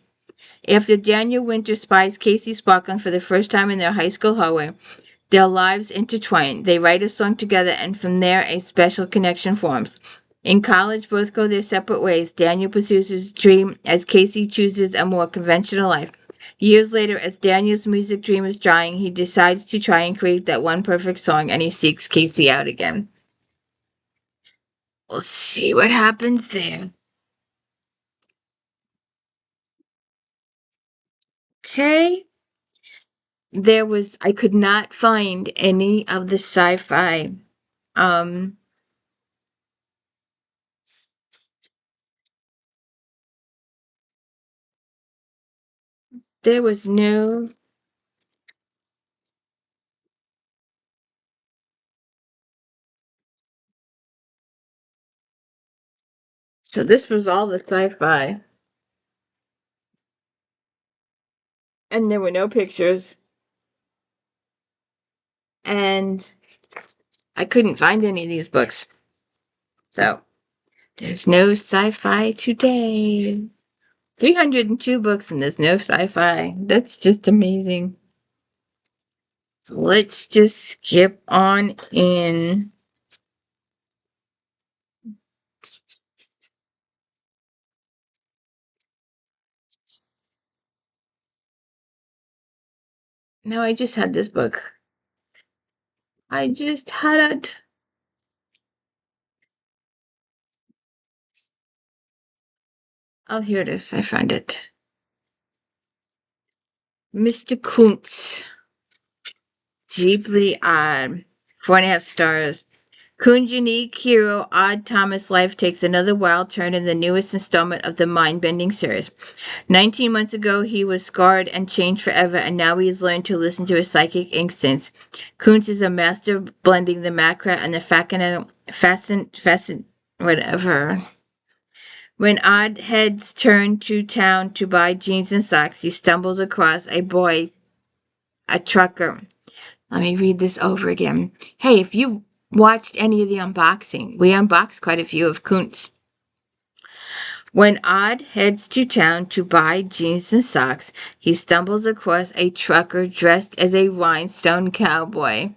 After Daniel Winter spies Casey Sparkland for the first time in their high school hallway, their lives intertwine. They write a song together, and from there, a special connection forms. In college, both go their separate ways. Daniel pursues his dream as Casey chooses a more conventional life. Years later, as Daniel's music dream is dying, he decides to try and create that one perfect song, and he seeks Casey out again. We'll see what happens there. Okay. I could not find any of the sci-fi. Um, there was no. So this was all the sci-fi. And there were no pictures. And I couldn't find any of these books. So there's no sci-fi today. 302 books and there's no sci-fi. That's just amazing. Let's just skip on in. No, I just had this book. I just had it. Oh, here it is. I found it. Mr. Kuntz. Deeply odd. 4.5 stars. Kuhn's unique hero, Odd Thomas' life takes another wild turn in the newest installment of the mind-bending series. 19 months ago, he was scarred and changed forever, and now he has learned to listen to his psychic instincts. Kuntz is a master of blending the macra and the whatever. When Odd heads turn to town to buy jeans and socks, he stumbles across a boy, a trucker. Let me read this over again. Hey, if you watched any of the unboxing. We unboxed quite a few of Kuntz. When Odd heads to town to buy jeans and socks, he stumbles across a trucker dressed as a rhinestone cowboy,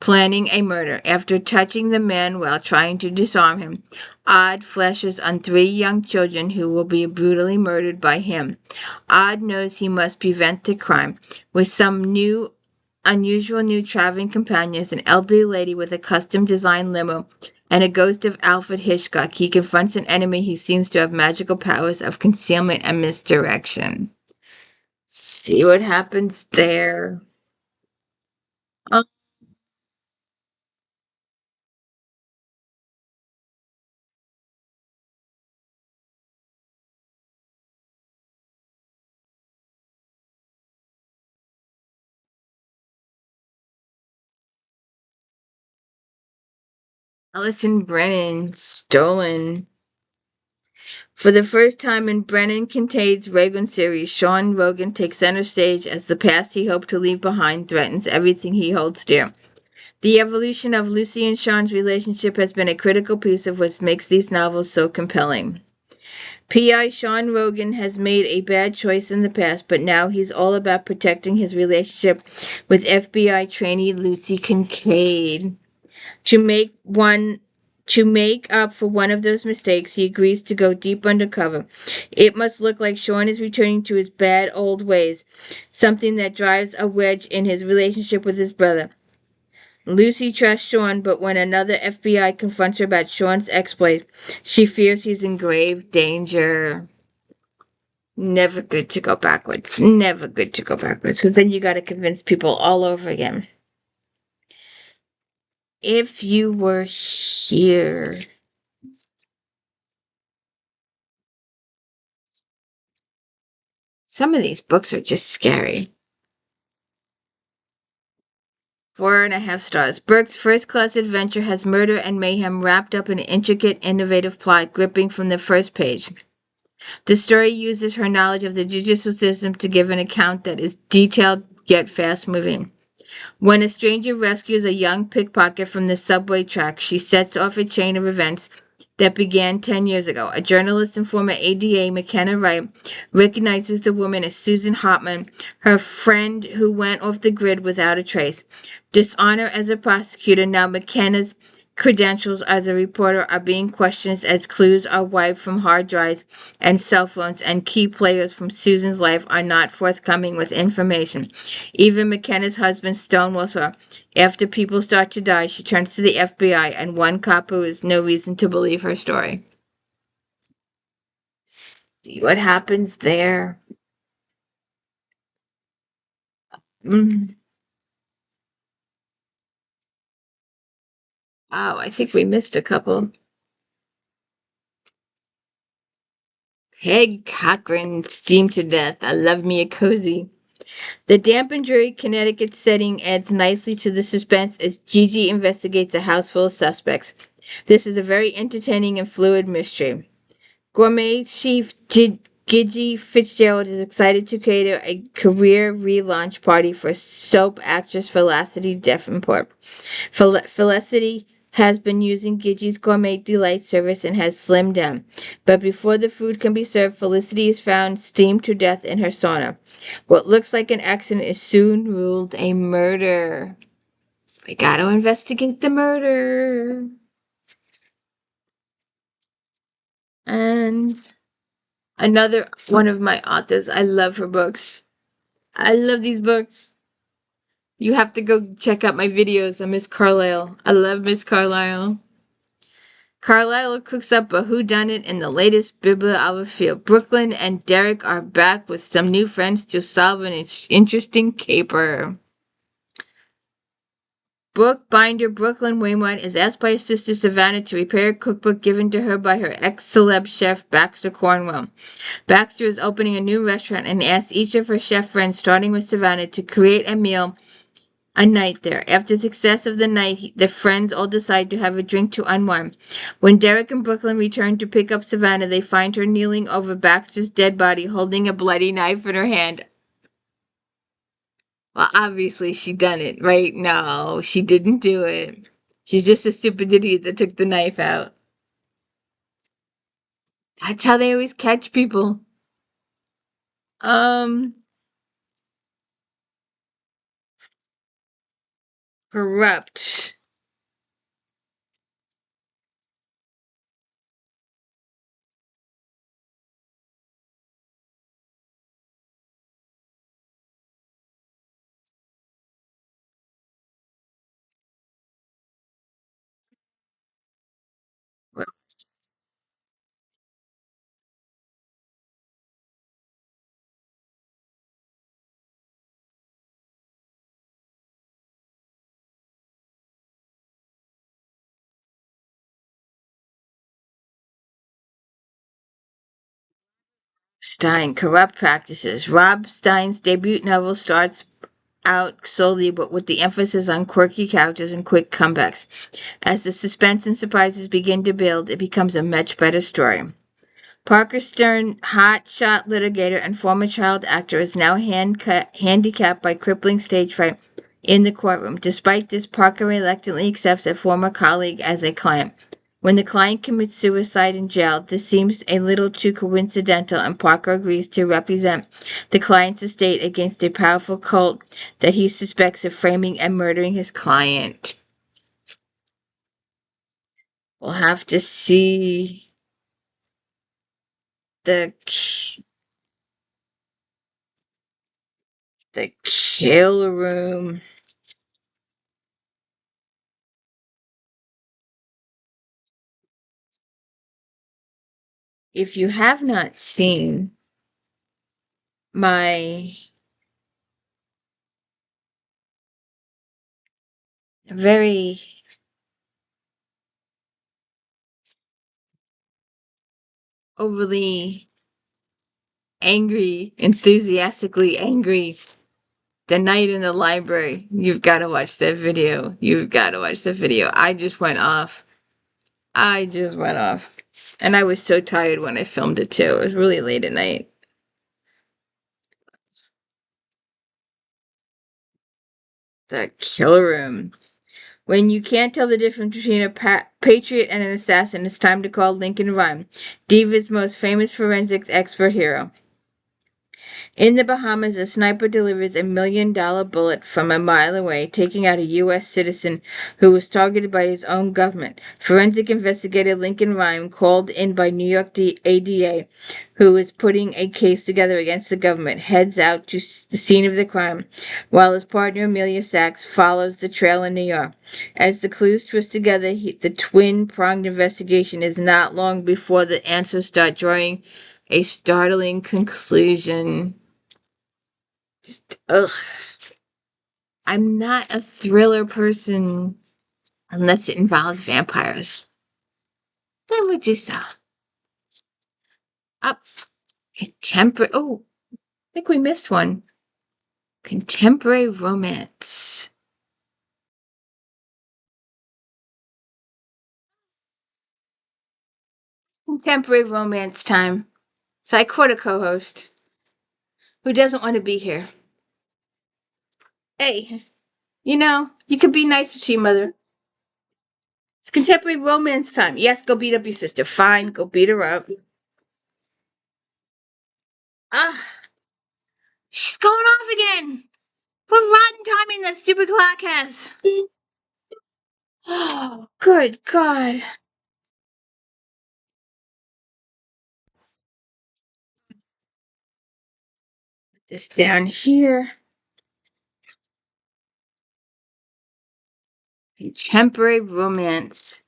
planning a murder. After touching the man while trying to disarm him, Odd flashes on 3 young children who will be brutally murdered by him. Odd knows he must prevent the crime. With some unusual new traveling companions, an elderly lady with a custom-designed limo, and a ghost of Alfred Hitchcock, he confronts an enemy who seems to have magical powers of concealment and misdirection. See what happens there. Alison Brennan, Stolen. For the first time in Brennan Kincaid's Reagan series, Sean Rogan takes center stage as the past he hoped to leave behind threatens everything he holds dear. The evolution of Lucy and Sean's relationship has been a critical piece of what makes these novels so compelling. P.I. Sean Rogan has made a bad choice in the past, but now he's all about protecting his relationship with FBI trainee Lucy Kincaid. To make up for one of those mistakes, he agrees to go deep undercover. It must look like Sean is returning to his bad old ways, something that drives a wedge in his relationship with his brother. Lucy trusts Sean, but when another FBI confronts her about Sean's exploit, she fears he's in grave danger. Never good to go backwards. Never good to go backwards, because then you got to convince people all over again. If you were here. Some of these books are just scary. 4.5 stars. Burke's first-class adventure has murder and mayhem wrapped up in an intricate, innovative plot gripping from the first page. The story uses her knowledge of the judicial system to give an account that is detailed yet fast-moving. When a stranger rescues a young pickpocket from the subway track, she sets off a chain of events that began 10 years ago. A journalist and former ADA, McKenna Wright, recognizes the woman as Susan Hartman, her friend who went off the grid without a trace. Dishonor as a prosecutor, now McKenna's credentials as a reporter are being questioned as clues are wiped from hard drives and cell phones, and key players from Susan's life are not forthcoming with information. Even McKenna's husband stonewalls her. After people start to die, she turns to the FBI and one cop who has no reason to believe her story. See what happens there. Mm. Oh, I think we missed a couple. Peg Cochran, steamed to death. I love me a cozy. The damp and dreary Connecticut setting adds nicely to the suspense as Gigi investigates a house full of suspects. This is a very entertaining and fluid mystery. Gourmet chef Gigi Fitzgerald is excited to create a career relaunch party for soap actress Felicity Davenport. Felicity has been using Gigi's Gourmet Delight service and has slimmed down. But before the food can be served, Felicity is found steamed to death in her sauna. What looks like an accident is soon ruled a murder. We gotta investigate the murder. And another one of my authors. I love her books. I love these books. You have to go check out my videos on Miss Carlisle. I love Miss Carlisle. Carlisle cooks up a whodunit in the latest bibliography. Brooklyn and Derek are back with some new friends to solve an interesting caper. Bookbinder Brooklyn Wainwright is asked by her sister Savannah to repair a cookbook given to her by her ex-celeb chef Baxter Cornwell. Baxter is opening a new restaurant and asks each of her chef friends, starting with Savannah, to create a night there. After the success of the night, the friends all decide to have a drink to unwind. When Derek and Brooklyn return to pick up Savannah, they find her kneeling over Baxter's dead body, holding a bloody knife in her hand. Well, obviously she done it, right? No, she didn't do it. She's just a stupid idiot that took the knife out. That's how they always catch people. Um, Corrupt. Stein, corrupt practices. Rob Stein's debut novel starts out slowly but with the emphasis on quirky characters and quick comebacks. As the suspense and surprises begin to build, it becomes a much better story. Parker Stern, hot-shot litigator and former child actor, is now handicapped by crippling stage fright in the courtroom. Despite this, Parker reluctantly accepts a former colleague as a client. When the client commits suicide in jail, this seems a little too coincidental, and Parker agrees to represent the client's estate against a powerful cult that he suspects of framing and murdering his client. We'll have to see the kill room. If you have not seen my very overly angry, enthusiastically angry, The Night in the Library, you've got to watch that video. You've got to watch the video. I just went off. I just went off. And I was so tired when I filmed it too. It was really late at night. The kill room. When you can't tell the difference between a patriot and an assassin, it's time to call Lincoln Rhyme, Diva's most famous forensics expert hero. In the Bahamas, a sniper delivers $1 million bullet from a mile away, taking out a U.S. citizen who was targeted by his own government. Forensic investigator Lincoln Rhyme, called in by New York ADA, who is putting a case together against the government, heads out to the scene of the crime, while his partner Amelia Sachs follows the trail in New York. As the clues twist together, the twin-pronged investigation is not long before the answers start drawing a startling conclusion. Just, ugh. I'm not a thriller person unless it involves vampires. Then we do so. Up. Contemporary. Oh, I think we missed one. Contemporary romance. Contemporary romance time. So I quote a co-host who doesn't want to be here. Hey, you could be nicer to your mother. It's contemporary romance time. Yes, go beat up your sister. Fine, go beat her up. Ah, she's going off again. What rotten timing that stupid clock has. Oh, good God. This down here. Contemporary romance.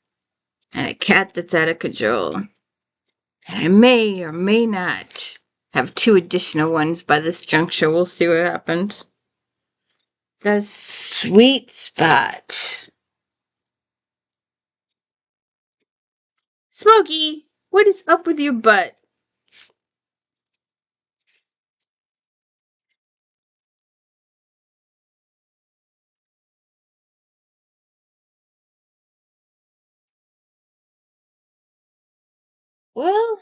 And a cat that's out of control. And I may or may not have 2 additional ones by this juncture. We'll see what happens. The sweet spot. Smokey, what is up with your butt? Well,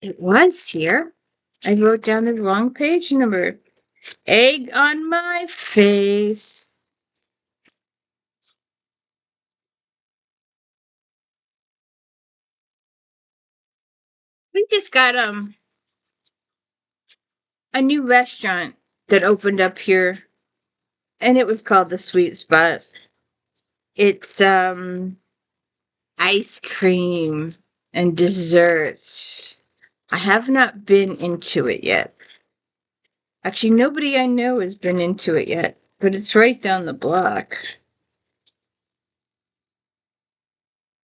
it was here. I wrote down the wrong page number. Egg on my face. We just got a new restaurant that opened up here, and it was called the Sweet Spot. It's ice cream and desserts. I have not been into it yet. Actually, nobody I know has been into it yet, but it's right down the block.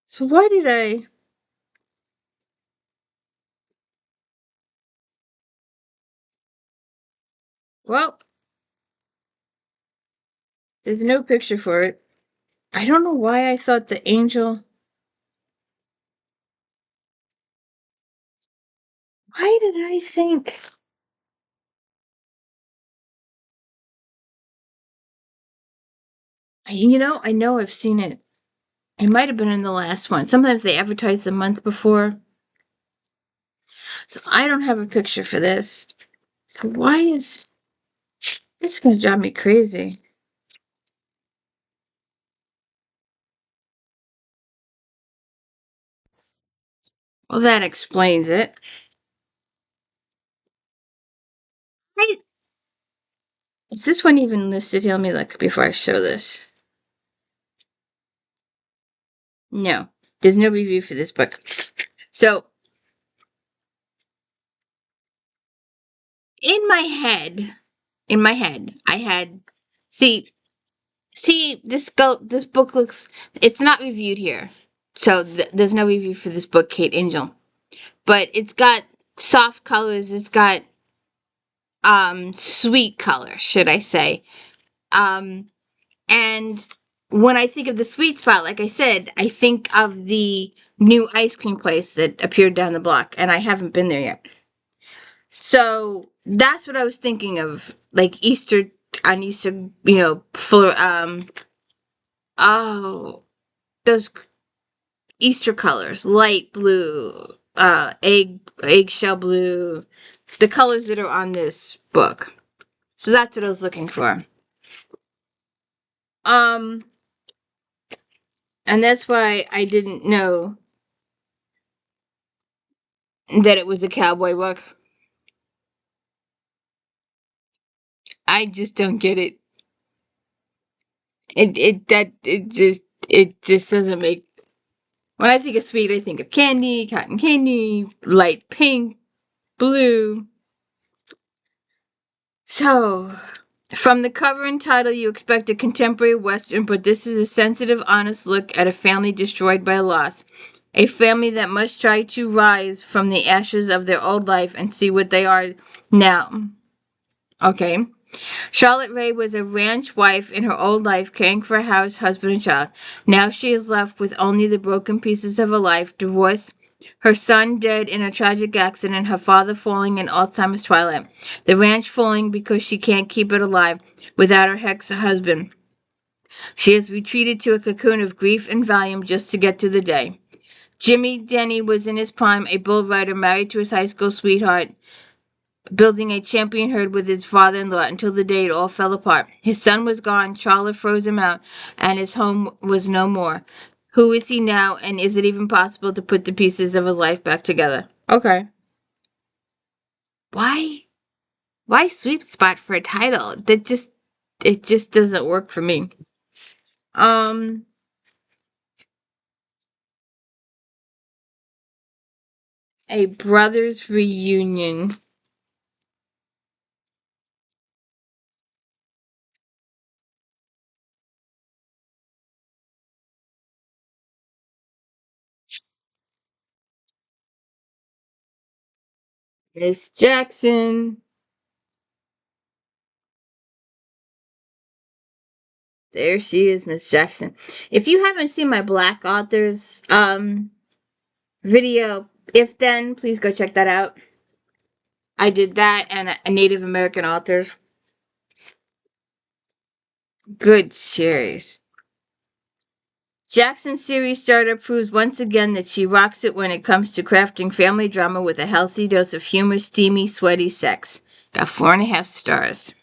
So why did I? Well, there's no picture for it. I don't know why I thought the angel. Why did I think? I know I've seen it. It might have been in the last one. Sometimes they advertise the month before. So I don't have a picture for this. So why is this going to drive me crazy? Well, that explains it. Right. Is this one even listed? Let me look before I show this. No, there's no review for this book. So in my head, I had see this book looks. It's not reviewed here, so there's no review for this book, Kate Angel. But it's got soft colors. It's got sweet color, should I say? Um, and when I think of the Sweet Spot, like I said, I think of the new ice cream place that appeared down the block, and I haven't been there yet. So that's what I was thinking of, like Easter on Easter, for oh, those Easter colors, light blue, eggshell blue, the colors that are on this book. So that's what I was looking for. Um, and that's why I didn't know that it was a cowboy book. I just don't get it. It just doesn't make. When I think of sweet, I think of candy, cotton candy, light pink, blue. So, from the cover and title, you expect a contemporary Western, but this is a sensitive, honest look at a family destroyed by loss. A family that must try to rise from the ashes of their old life and see what they are now. Okay. Charlotte Ray was a ranch wife in her old life, caring for a house, husband, and child. Now she is left with only the broken pieces of her life, divorced, her son dead in a tragic accident, her father falling in Alzheimer's twilight, the ranch falling because she can't keep it alive without her ex-husband. She has retreated to a cocoon of grief and Valium just to get to the day. Jimmy Denny was in his prime, a bull rider married to his high school sweetheart, building a champion herd with his father-in-law until the day it all fell apart. His son was gone, Charlotte froze him out, and his home was no more. Who is he now, and is it even possible to put the pieces of his life back together? Okay. Why? Why Sweet Spot for a title? It just doesn't work for me. Um, a brothers reunion. Miss Jackson. There she is, Miss Jackson. If you haven't seen my Black Authors video, if then, please go check that out. I did that and a Native American author. Good series. Jackson's series starter proves once again that she rocks it when it comes to crafting family drama with a healthy dose of humor, steamy, sweaty sex. Got 4.5 stars.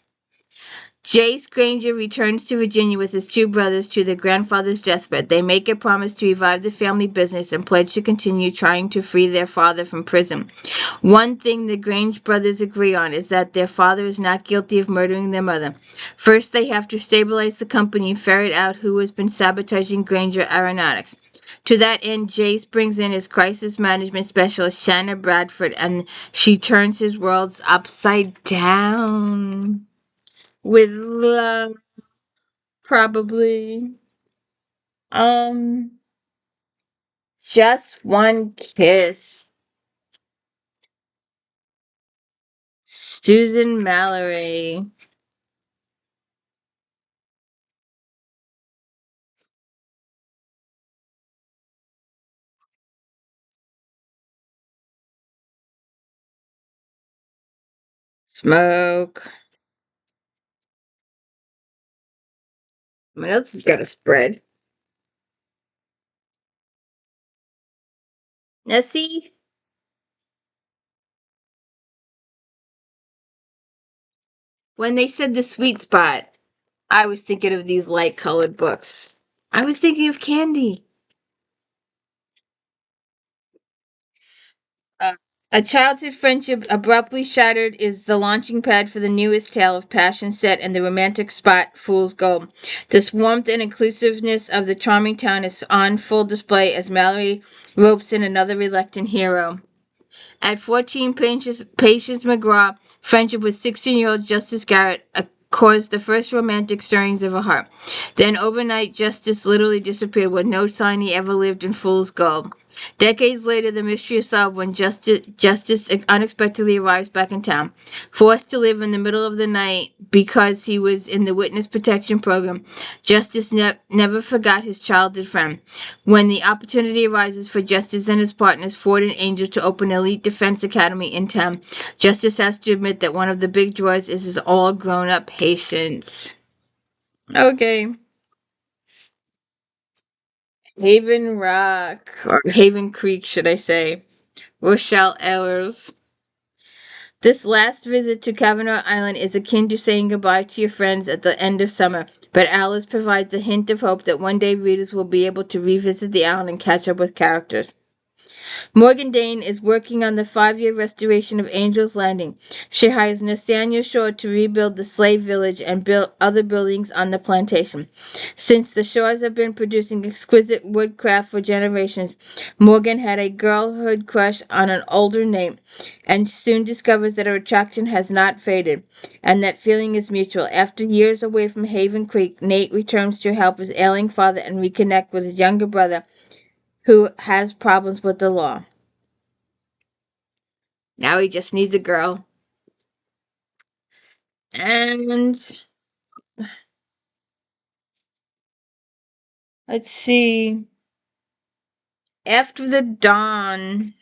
Jace Granger returns to Virginia with his two brothers to their grandfather's deathbed. They make a promise to revive the family business and pledge to continue trying to free their father from prison. One thing the Grange brothers agree on is that their father is not guilty of murdering their mother. First, they have to stabilize the company and ferret out who has been sabotaging Granger Aeronautics. To that end, Jace brings in his crisis management specialist, Shanna Bradford, and she turns his worlds upside down. With love, probably. Um, just one kiss. Susan Mallory. Smoke. What else has got a spread? Nessie? When they said the sweet spot, I was thinking of these light colored books. I was thinking of candy. Uh, a childhood friendship abruptly shattered is the launching pad for the newest tale of passion set in the romantic spot Fool's Gold. This warmth and inclusiveness of the charming town is on full display as Mallory ropes in another reluctant hero. At 14, Patience McGraw, friendship with 16-year-old Justice Garrett, caused the first romantic stirrings of her heart. Then overnight, Justice literally disappeared with no sign he ever lived in Fool's Gold. Decades later, the mystery is solved when Justice unexpectedly arrives back in town. Forced to live in the middle of the night because he was in the witness protection program, Justice never forgot his childhood friend. When the opportunity arises for Justice and his partners, Ford and Angel, to open an elite defense academy in town, Justice has to admit that one of the big draws is his all grown up patience. Okay. Haven Rock, or Haven Creek, should I say. Rochelle Ehlers. This last visit to Kavanaugh Island is akin to saying goodbye to your friends at the end of summer, but Alice provides a hint of hope that one day readers will be able to revisit the island and catch up with characters. Morgan Dane is working on the 5-year restoration of Angel's Landing. She hires Nathaniel Shore to rebuild the slave village and build other buildings on the plantation. Since the Shores have been producing exquisite woodcraft for generations, Morgan had a girlhood crush on an older Nate, and soon discovers that her attraction has not faded, and that feeling is mutual. After years away from Haven Creek, Nate returns to help his ailing father and reconnect with his younger brother, who has problems with the law. Now he just needs a girl. And let's see. After the dawn.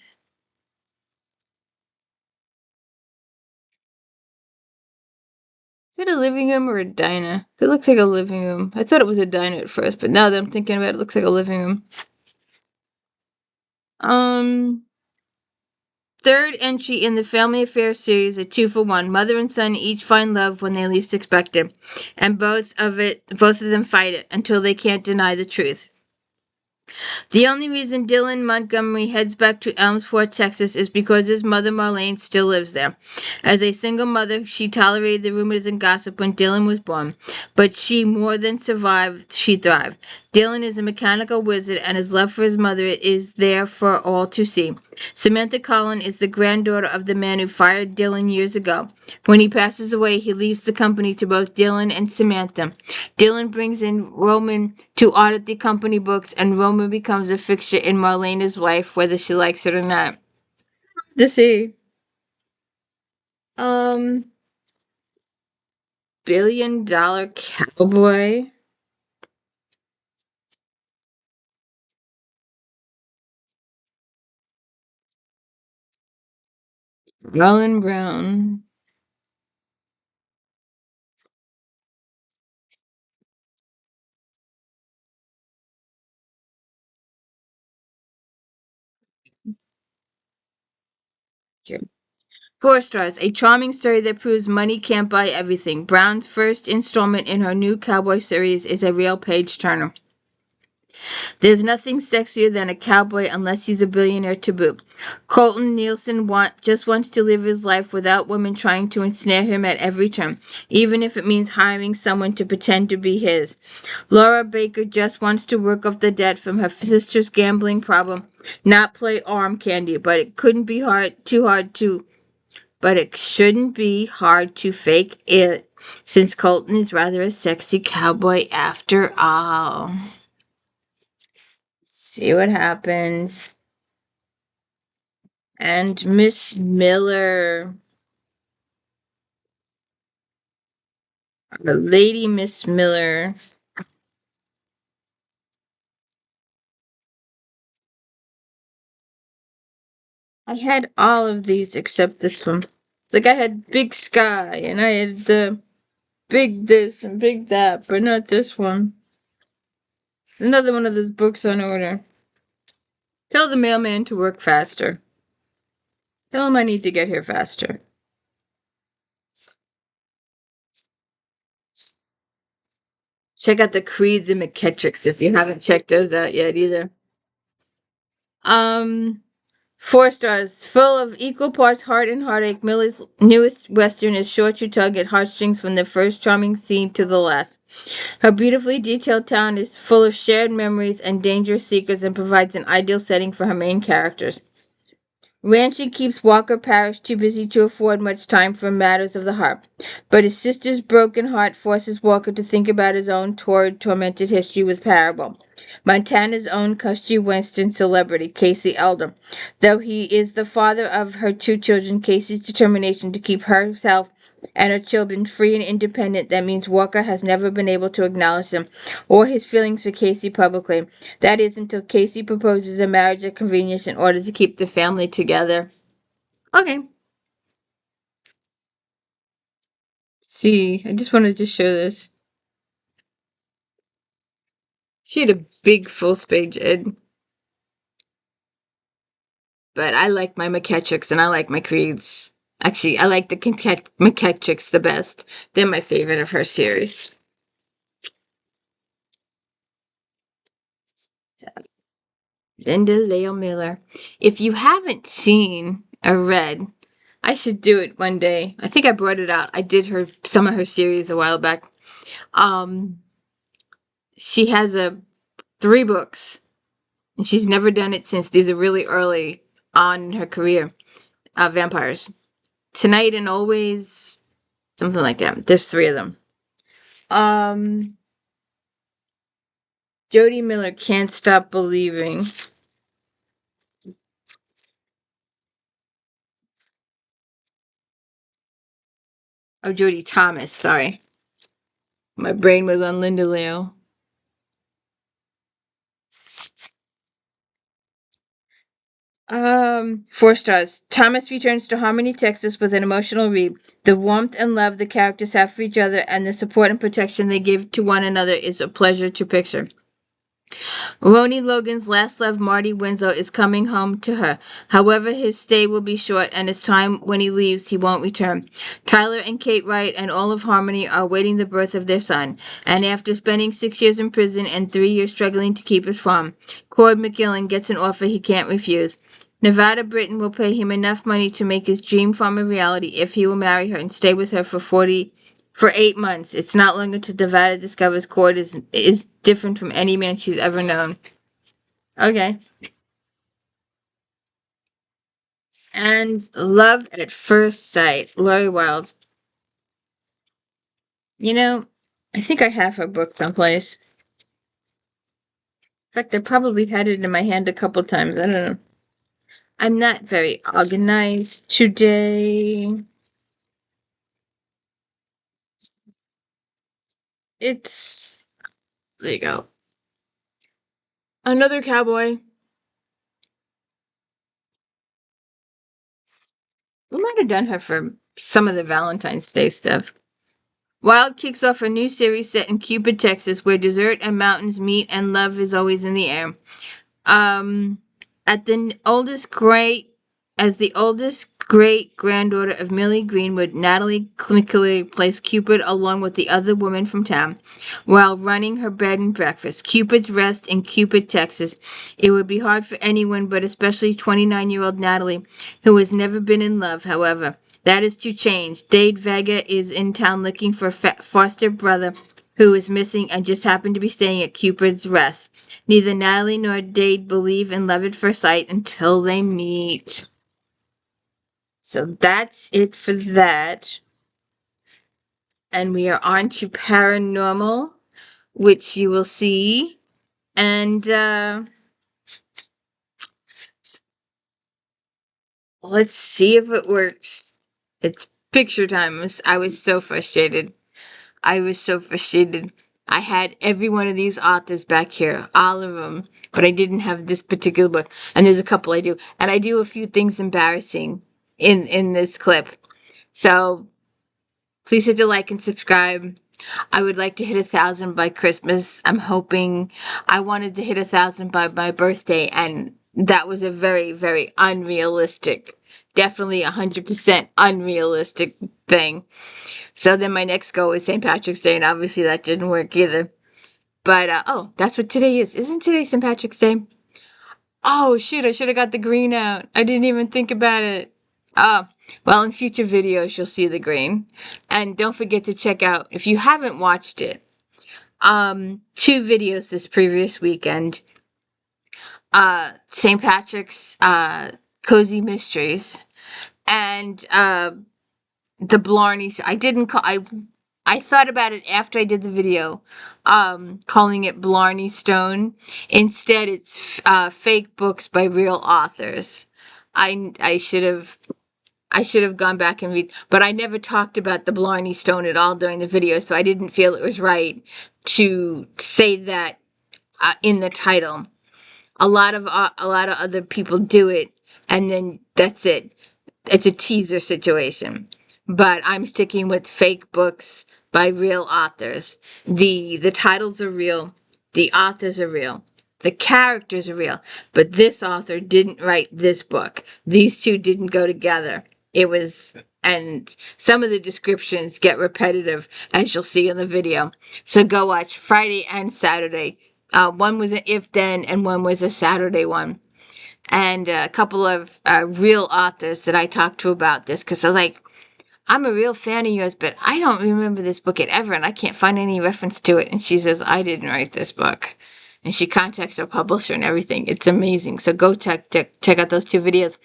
Is it a living room or a diner? It looks like a living room. I thought it was a diner at first, but now that I'm thinking about it, it looks like a living room. Um, Third entry in the Family Affairs series, a 2-for-1. Mother and son each find love when they least expect it, and both of them fight it until they can't deny the truth. The only reason Dylan Montgomery heads back to Elmsford, Texas, is because his mother Marlene still lives there. As a single mother, she tolerated the rumors and gossip when Dylan was born, but she more than survived, she thrived. Dylan is a mechanical wizard, and his love for his mother is there for all to see. Samantha Collin is the granddaughter of the man who fired Dylan years ago. When he passes away, he leaves the company to both Dylan and Samantha. Dylan brings in Roman to audit the company books, and Roman becomes a fixture in Marlena's life, whether she likes it or not. To see. Um, $1 billion cowboy. Roland Brown. Okay. 4 stars. A charming story that proves money can't buy everything. Brown's first installment in her new cowboy series is a real page turner. There's nothing sexier than a cowboy unless he's a billionaire to boot. Colton Nielsen just wants to live his life without women trying to ensnare him at every turn, even if it means hiring someone to pretend to be his. Laura Baker just wants to work off the debt from her sister's gambling problem, not play arm candy, but it shouldn't be hard to fake it, since Colton is rather a sexy cowboy after all. See what happens. And Miss Miller, or Lady Miss Miller. I had all of these except this one. It's like I had Big Sky and I had the Big this and Big that, but not this one. Another one of those books on order. Tell the mailman to work faster. Tell him I need to get here faster. Check out the Creeds and McKettricks if you haven't checked those out yet either. Um, 4 stars. Full of equal parts heart and heartache, Miller's newest Western is sure to tug at heartstrings from the first charming scene to the last. Her beautifully detailed town is full of shared memories and danger seekers and provides an ideal setting for her main characters. Ranching keeps Walker Parrish too busy to afford much time for matters of the heart, but his sister's broken heart forces Walker to think about his own tormented history with Parable. Montana's own cushy Western celebrity, Casey Elder. Though he is the father of her 2 children, Casey's determination to keep herself and her children free and independent, that means Walker has never been able to acknowledge them or his feelings for Casey publicly. That is until Casey proposes a marriage at convenience in order to keep the family together. Okay. See, I just wanted to show this. She had a big full page Ed. But I like my McKettricks and I like my Creeds. Actually, I like the McKettricks the best. They're my favorite of her series. Linda Leo Miller. If you haven't seen or read, I should do it one day. I think I brought it out. I did some of her series a while back. She has 3 books, and she's never done it since. These are really early on in her career. Vampires. Tonight and Always, something like that. There's 3 of them. Jody Miller, Can't Stop Believing. Oh, Jody Thomas, sorry. My brain was on Linda Leo. 4 stars. Thomas returns to Harmony, Texas with an emotional read. The warmth and love the characters have for each other and the support and protection they give to one another is a pleasure to picture. Roni Logan's last love, Marty Winslow, is coming home to her. However, his stay will be short, and it's time when he leaves, he won't return. Tyler and Kate Wright and all of Harmony are awaiting the birth of their son. And after spending 6 years in prison and 3 years struggling to keep his farm, Cord McGillen gets an offer he can't refuse. Nevada Britton will pay him enough money to make his dream farm a reality if he will marry her and stay with her for 8 months. It's not long until Nevada discovers Cord is different from any man she's ever known. Okay. And Love at First Sight, Lori Wilde. You know, I think I have her book someplace. In fact, I probably had it in my hand a couple times. I don't know. I'm not very organized today. It's. There you go. Another cowboy. We might have done her for some of the Valentine's Day stuff. Wild kicks off a new series set in Cupid, Texas, where desert and mountains meet and love is always in the air. At the oldest great, as the oldest great-granddaughter of Millie Greenwood, Natalie Clinkley plays Cupid along with the other women from town while running her bed and breakfast. Cupid's Rest in Cupid, Texas. It would be hard for anyone, but especially 29-year-old Natalie, who has never been in love, however. That is to change. Dade Vega is in town looking for a foster brother who is missing and just happened to be staying at Cupid's Rest. Neither Natalie nor Dade believe in love at first sight until they meet. So that's it for that. And we are on to Paranormal, which you will see. And let's see if it works. It's picture time. I was so frustrated. I had every one of these authors back here, all of them, but I didn't have this particular book. And there's a couple I do. And I do a few things embarrassing in this clip. So please hit the like and subscribe. I would like to hit 1,000 by Christmas. I'm hoping. I wanted to hit 1,000 by my birthday, and that was a very, very unrealistic, definitely 100% unrealistic thing. So then my next goal is St. Patrick's Day, and obviously that didn't work either. But, oh, that's what today is. Isn't today St. Patrick's Day? Oh, shoot, I should have got the green out. I didn't even think about it. Oh, well, in future videos, you'll see the green. And don't forget to check out, if you haven't watched it, 2 videos this previous weekend. St. Patrick's, Cozy Mysteries, and, the Blarney. I thought about it after I did the video, calling it Blarney Stone. Instead, it's fake books by real authors. I should have gone back and read, but I never talked about the Blarney Stone at all during the video, so I didn't feel it was right to say that in the title. A lot of other people do it, and then that's it. It's a teaser situation. But I'm sticking with fake books by real authors. The titles are real, the authors are real, the characters are real, but this author didn't write this book. These two didn't go together. And some of the descriptions get repetitive, as you'll see in the video. So go watch Friday and Saturday. One was an if then, and one was a Saturday one. And a couple of real authors that I talked to about this, because I was like, I'm a real fan of yours, but I don't remember this book ever, and I can't find any reference to it. And she says, I didn't write this book. And she contacts her publisher and everything. It's amazing. So go check out those 2 videos.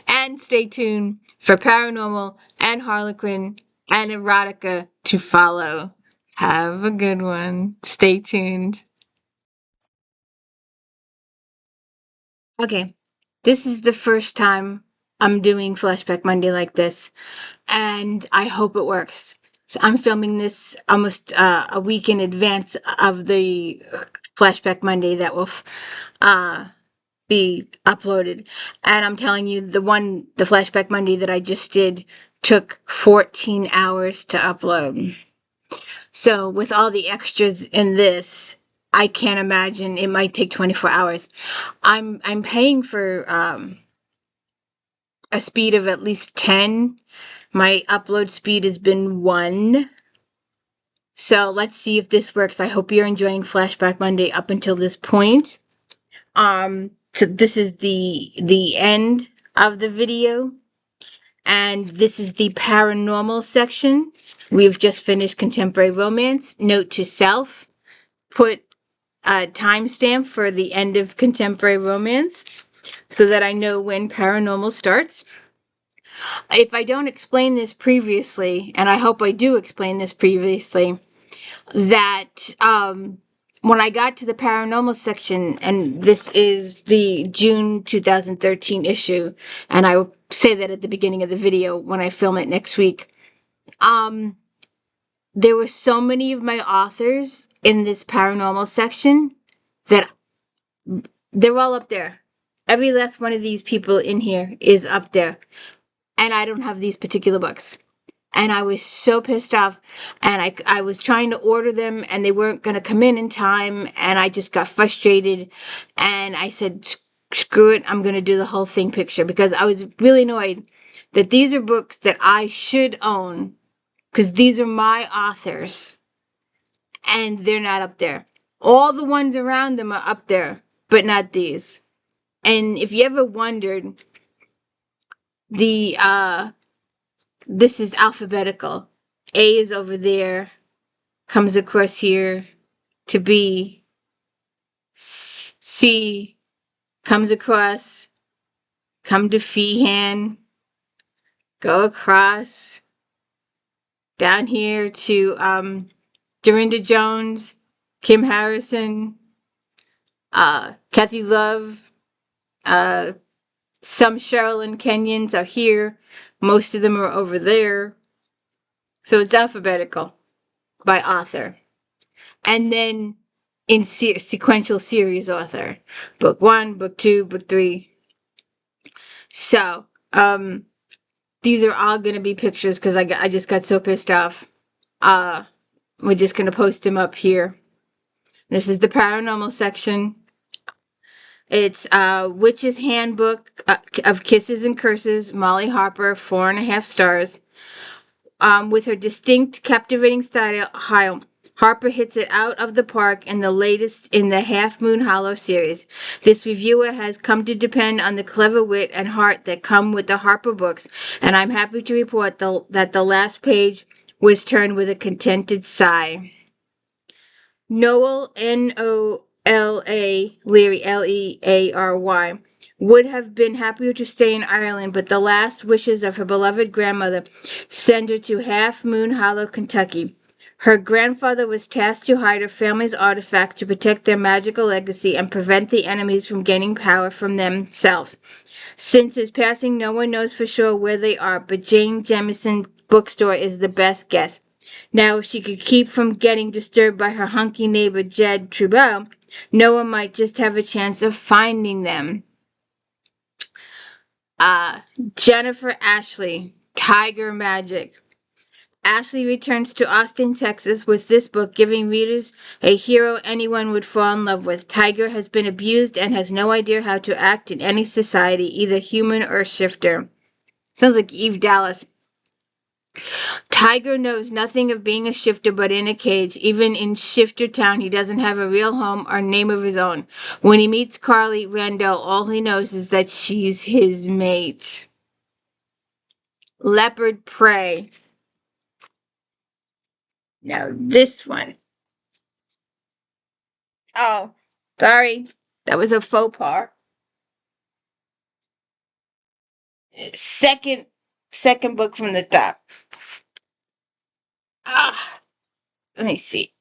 And stay tuned for Paranormal and Harlequin and Erotica to follow. Have a good one. Stay tuned. Okay, this is the first time I'm doing Flashback Monday like this, and I hope it works. So I'm filming this almost a week in advance of the Flashback Monday that will be uploaded. And I'm telling you, the Flashback Monday that I just did took 14 hours to upload. So with all the extras in this, I can't imagine it might take 24 hours. I'm paying for a speed of at least 10. My upload speed has been 1. So let's see if this works. I hope you're enjoying Flashback Monday up until this point. So this is the end of the video, and this is the paranormal section. We've just finished contemporary romance. Note to self: put a timestamp for the end of contemporary romance so that I know when paranormal starts. If I don't explain this previously, and I hope I do explain this previously, that when I got to the paranormal section, and this is the June 2013 issue, and I will say that at the beginning of the video when I film it next week, there were so many of my authors in this paranormal section that they're all up there. Every last one of these people in here is up there. And I don't have these particular books. And I was so pissed off. And I was trying to order them, and they weren't going to come in time. And I just got frustrated. And I said, screw it, I'm going to do the whole thing picture, because I was really annoyed that these are books that I should own, because these are my authors, and they're not up there. All the ones around them are up there, but not these. And if you ever wondered, the this is alphabetical. A is over there, comes across here to B. C comes across, come to Feehan, go across down here to Dorinda Jones, Kim Harrison, Kathy Love, some Sherilyn Kenyans are here. Most of them are over there. So it's alphabetical by author. And then in sequential series author. Book 1, book 2, book 3. So, these are all going to be pictures because I just got so pissed off. We're just going to post them up here. This is the paranormal section. It's Witch's Handbook of Kisses and Curses, Molly Harper, 4.5 stars. With her distinct, captivating style, Harper hits it out of the park in the latest in the Half Moon Hollow series. This reviewer has come to depend on the clever wit and heart that come with the Harper books, and I'm happy to report that the last page was turned with a contented sigh. Noel, Nola, Leary, Leary, would have been happier to stay in Ireland, but the last wishes of her beloved grandmother sent her to Half Moon Hollow, Kentucky. Her grandfather was tasked to hide her family's artifacts to protect their magical legacy and prevent the enemies from gaining power from themselves. Since his passing, no one knows for sure where they are, but Jane Jamison's bookstore is the best guess. Now, if she could keep from getting disturbed by her hunky neighbor Jed Trudeau, Noah might just have a chance of finding them. Uh, Jennifer Ashley, Tiger Magic. Ashley returns to Austin, Texas with this book, giving readers a hero anyone would fall in love with. Tiger has been abused and has no idea how to act in any society, either human or shifter. Sounds like Eve Dallas. Tiger knows nothing of being a shifter but in a cage. Even in Shifter Town, he doesn't have a real home or name of his own. When he meets Carly Randall, all he knows is that she's his mate. Leopard Prey. Now this one. Oh, sorry. That was a faux pas. Second book from the top. Ah, let me see.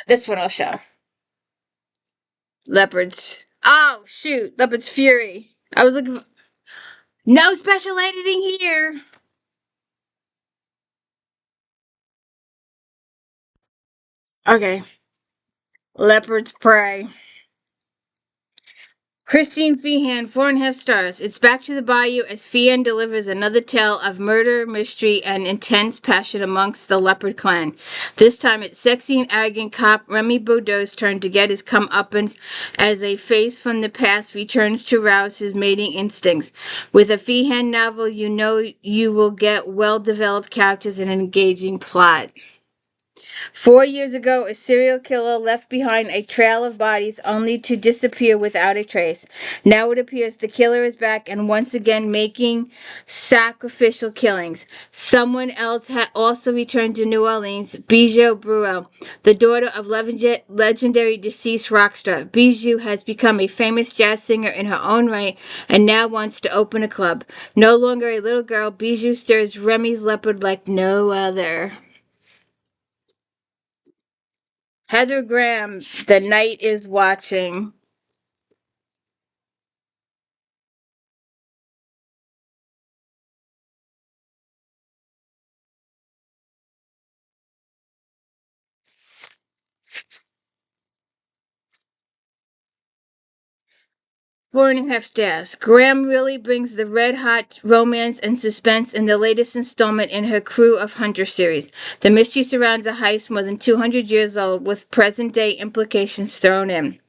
This one I'll show. Leopards. Oh, shoot. Leopard's Fury. I was looking for... No special editing here. Okay. Leopard's Prey. Christine Feehan, 4.5 stars. It's back to the bayou as Feehan delivers another tale of murder, mystery, and intense passion amongst the Leopard clan. This time it's sexy and arrogant cop Remy Boudreau's turn to get his comeuppance as a face from the past returns to rouse his mating instincts. With a Feehan novel, you know you will get well-developed characters and an engaging plot. 4 years ago, a serial killer left behind a trail of bodies only to disappear without a trace. Now it appears the killer is back and once again making sacrificial killings. Someone else had also returned to New Orleans, Bijou Bruel, the daughter of legendary deceased rock star. Bijou has become a famous jazz singer in her own right and now wants to open a club. No longer a little girl, Bijou stirs Remy's leopard like no other. Heather Graham, The Night is Watching. 4.5 stars. Graham really brings the red-hot romance and suspense in the latest installment in her Crew of Hunter series. The mystery surrounds a heist more than 200 years old, with present-day implications thrown in.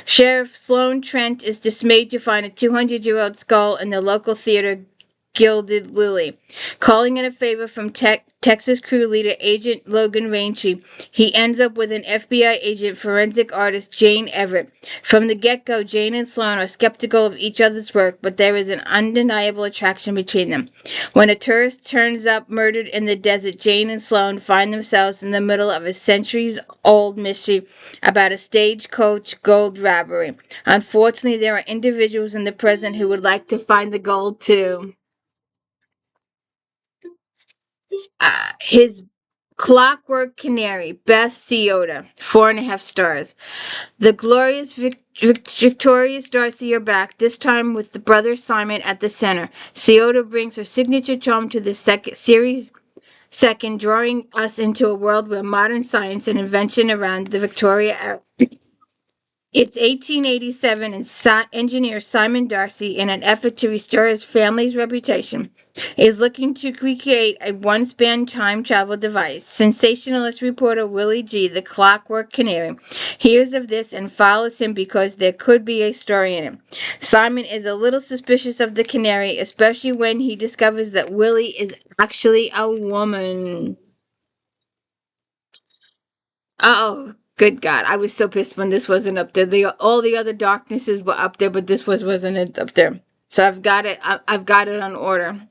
Sheriff Sloan Trent is dismayed to find a 200-year-old skull in the local theater Gilded Lily. Calling in a favor from Texas crew leader Agent Logan Raintree, he ends up with an FBI agent, forensic artist Jane Everett. From the get-go, Jane and Sloan are skeptical of each other's work, but there is an undeniable attraction between them. When a tourist turns up murdered in the desert, Jane and Sloan find themselves in the middle of a centuries-old mystery about a stagecoach gold robbery. Unfortunately, there are individuals in the present who would like to find the gold too. His Clockwork Canary, Beth Ciota, 4.5 stars. The glorious victorious Darcy are back, this time with the brother Simon at the center. Ciota brings her signature charm to the second, drawing us into a world where modern science and invention around the Victoria era. It's 1887, and engineer Simon Darcy, in an effort to restore his family's reputation, is looking to recreate a once-banned time travel device. Sensationalist reporter Willie G., the Clockwork Canary, hears of this and follows him because there could be a story in it. Simon is a little suspicious of the canary, especially when he discovers that Willie is actually a woman. Oh, good God. I was so pissed when this wasn't up there. All the other darknesses were up there, but this wasn't up there. So I've got it. I've got it on order.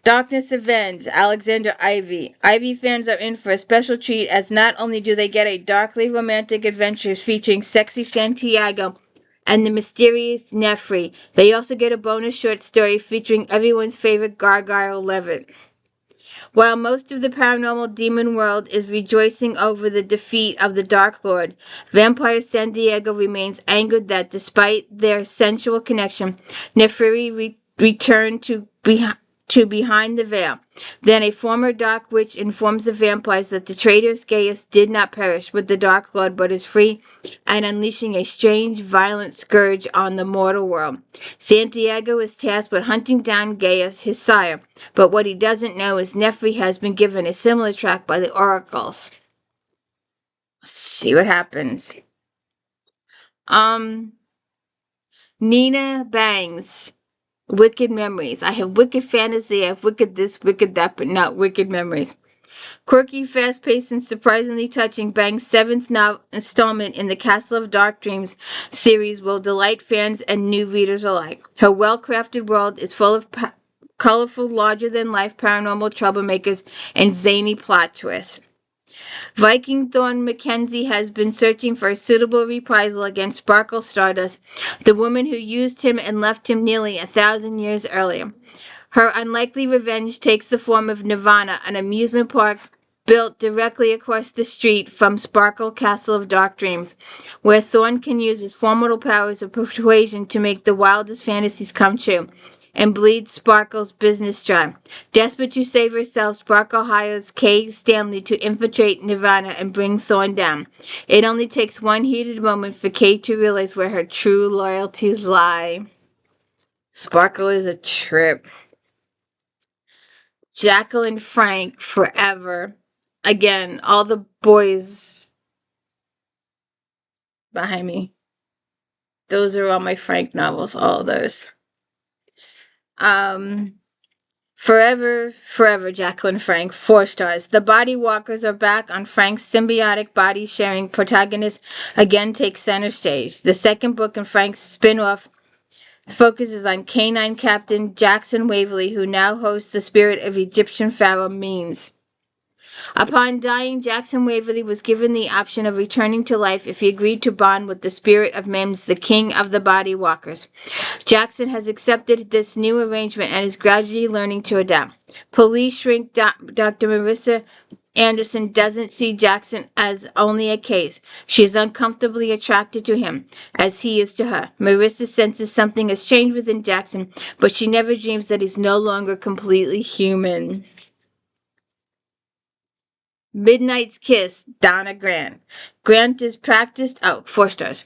Darkness Avenged, Alexander Ivy. Ivy fans are in for a special treat, as not only do they get a darkly romantic adventure featuring sexy Santiago and the mysterious Nefri, they also get a bonus short story featuring everyone's favorite Gargoyle Levitt. While most of the paranormal demon world is rejoicing over the defeat of the Dark Lord, Vampire San Diego remains angered that despite their sensual connection, Neferi returned to behind the veil. Then a former dark witch informs the vampires that the traitorous Gaius did not perish with the Dark Lord but is free and unleashing a strange, violent scourge on the mortal world. Santiago is tasked with hunting down Gaius, his sire, but what he doesn't know is Nefri has been given a similar track by the oracles. Let's see what happens. Nina Bangs. Wicked Memories. I have wicked fantasy, I have wicked this, wicked that, but not wicked memories. Quirky, fast-paced, and surprisingly touching, Bang's seventh installment in the Castle of Dark Dreams series will delight fans and new readers alike. Her well-crafted world is full of colorful, larger-than-life paranormal troublemakers and zany plot twists. Viking Thorn Mackenzie has been searching for a suitable reprisal against Sparkle Stardust, the woman who used him and left him nearly 1,000 years earlier. Her unlikely revenge takes the form of Nirvana, an amusement park built directly across the street from Sparkle Castle of Dark Dreams, where Thorn can use his formidable powers of persuasion to make the wildest fantasies come true and bleed Sparkle's business dry. Desperate to save herself, Sparkle hires Kay Stanley to infiltrate Nirvana and bring Thorn down. It only takes one heated moment for Kay to realize where her true loyalties lie. Sparkle is a trip. Jacqueline Frank, Forever. Again, all the boys behind me. Those are all my Frank novels, all of those. Forever, Jacqueline Frank, 4 stars. The Body Walkers are back on Frank's symbiotic body-sharing protagonist again takes center stage. The second book in Frank's spin-off focuses on canine captain Jackson Waverly, who now hosts the spirit of Egyptian pharaoh Menes. Upon dying, Jackson Waverly was given the option of returning to life if he agreed to bond with the spirit of Menes, the king of the Body Walkers. Jackson has accepted this new arrangement and is gradually learning to adapt. Police shrink Dr. Marissa Anderson doesn't see Jackson as only a case. She is uncomfortably attracted to him, as he is to her. Marissa senses something has changed within Jackson, but she never dreams that he's no longer completely human. Midnight's Kiss, Donna Grant. Grant is practiced, 4 stars.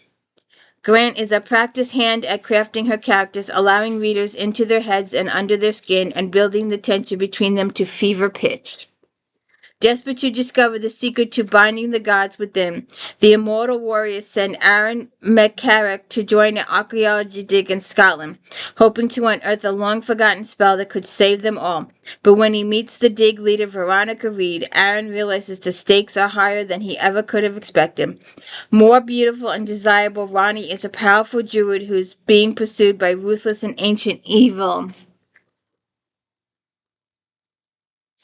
Grant is a practiced hand at crafting her characters, allowing readers into their heads and under their skin and building the tension between them to fever pitch. Desperate to discover the secret to binding the gods within, the immortal warriors send Aaron McCarrick to join an archaeology dig in Scotland, hoping to unearth a long-forgotten spell that could save them all. But when he meets the dig leader Veronica Reed, Aaron realizes the stakes are higher than he ever could have expected. More beautiful and desirable, Ronnie is a powerful druid who's being pursued by ruthless and ancient evil.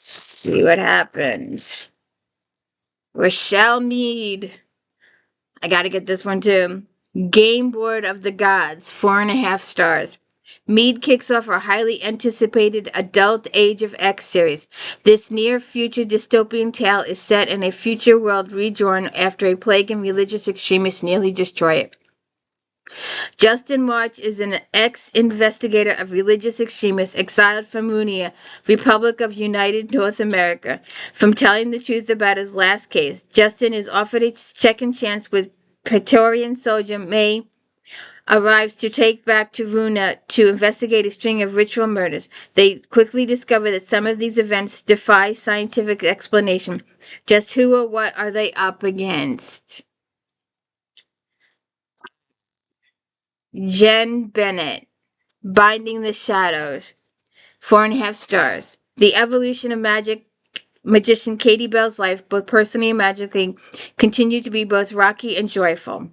See what happens. Rochelle Mead. I gotta get this one too. Game Board of the Gods, 4.5 stars. Mead kicks off our highly anticipated adult Age of X series. This near-future dystopian tale is set in a future world redrawn after a plague and religious extremists nearly destroy it. Justin March is an ex-investigator of religious extremists exiled from Runia, Republic of United North America, from telling the truth about his last case. Justin is offered a second chance with Praetorian soldier May arrives to take back to Runa to investigate a string of ritual murders. They quickly discover that some of these events defy scientific explanation. Just who or what are they up against? Jen Bennett. Binding the Shadows, 4.5 stars. The evolution of magician Katie Bell's life, both personally and magically, continued to be both rocky and joyful.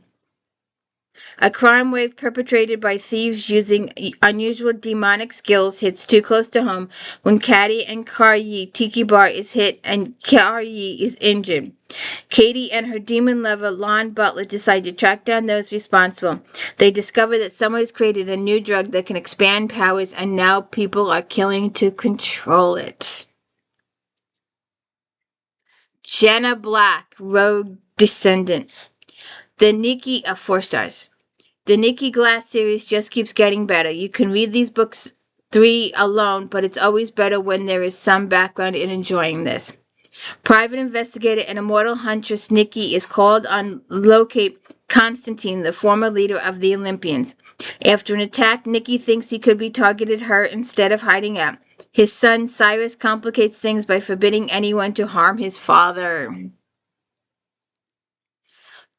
A crime wave perpetrated by thieves using unusual demonic skills hits too close to home when Caddy and Karyi Tiki Bar is hit and Karyi is injured. Katie and her demon lover, Lon Butler, decide to track down those responsible. They discover that someone has created a new drug that can expand powers, and now people are killing to control it. Jenna Black, Rogue Descendant. The Nikki, 4 stars. The Nikki Glass series just keeps getting better. You can read these books 3 alone, but it's always better when there is some background in enjoying this. Private investigator and immortal huntress Nikki is called on locate Constantine, the former leader of the Olympians. After an attack, Nikki thinks he could be targeted her instead of hiding out. His son Cyrus complicates things by forbidding anyone to harm his father.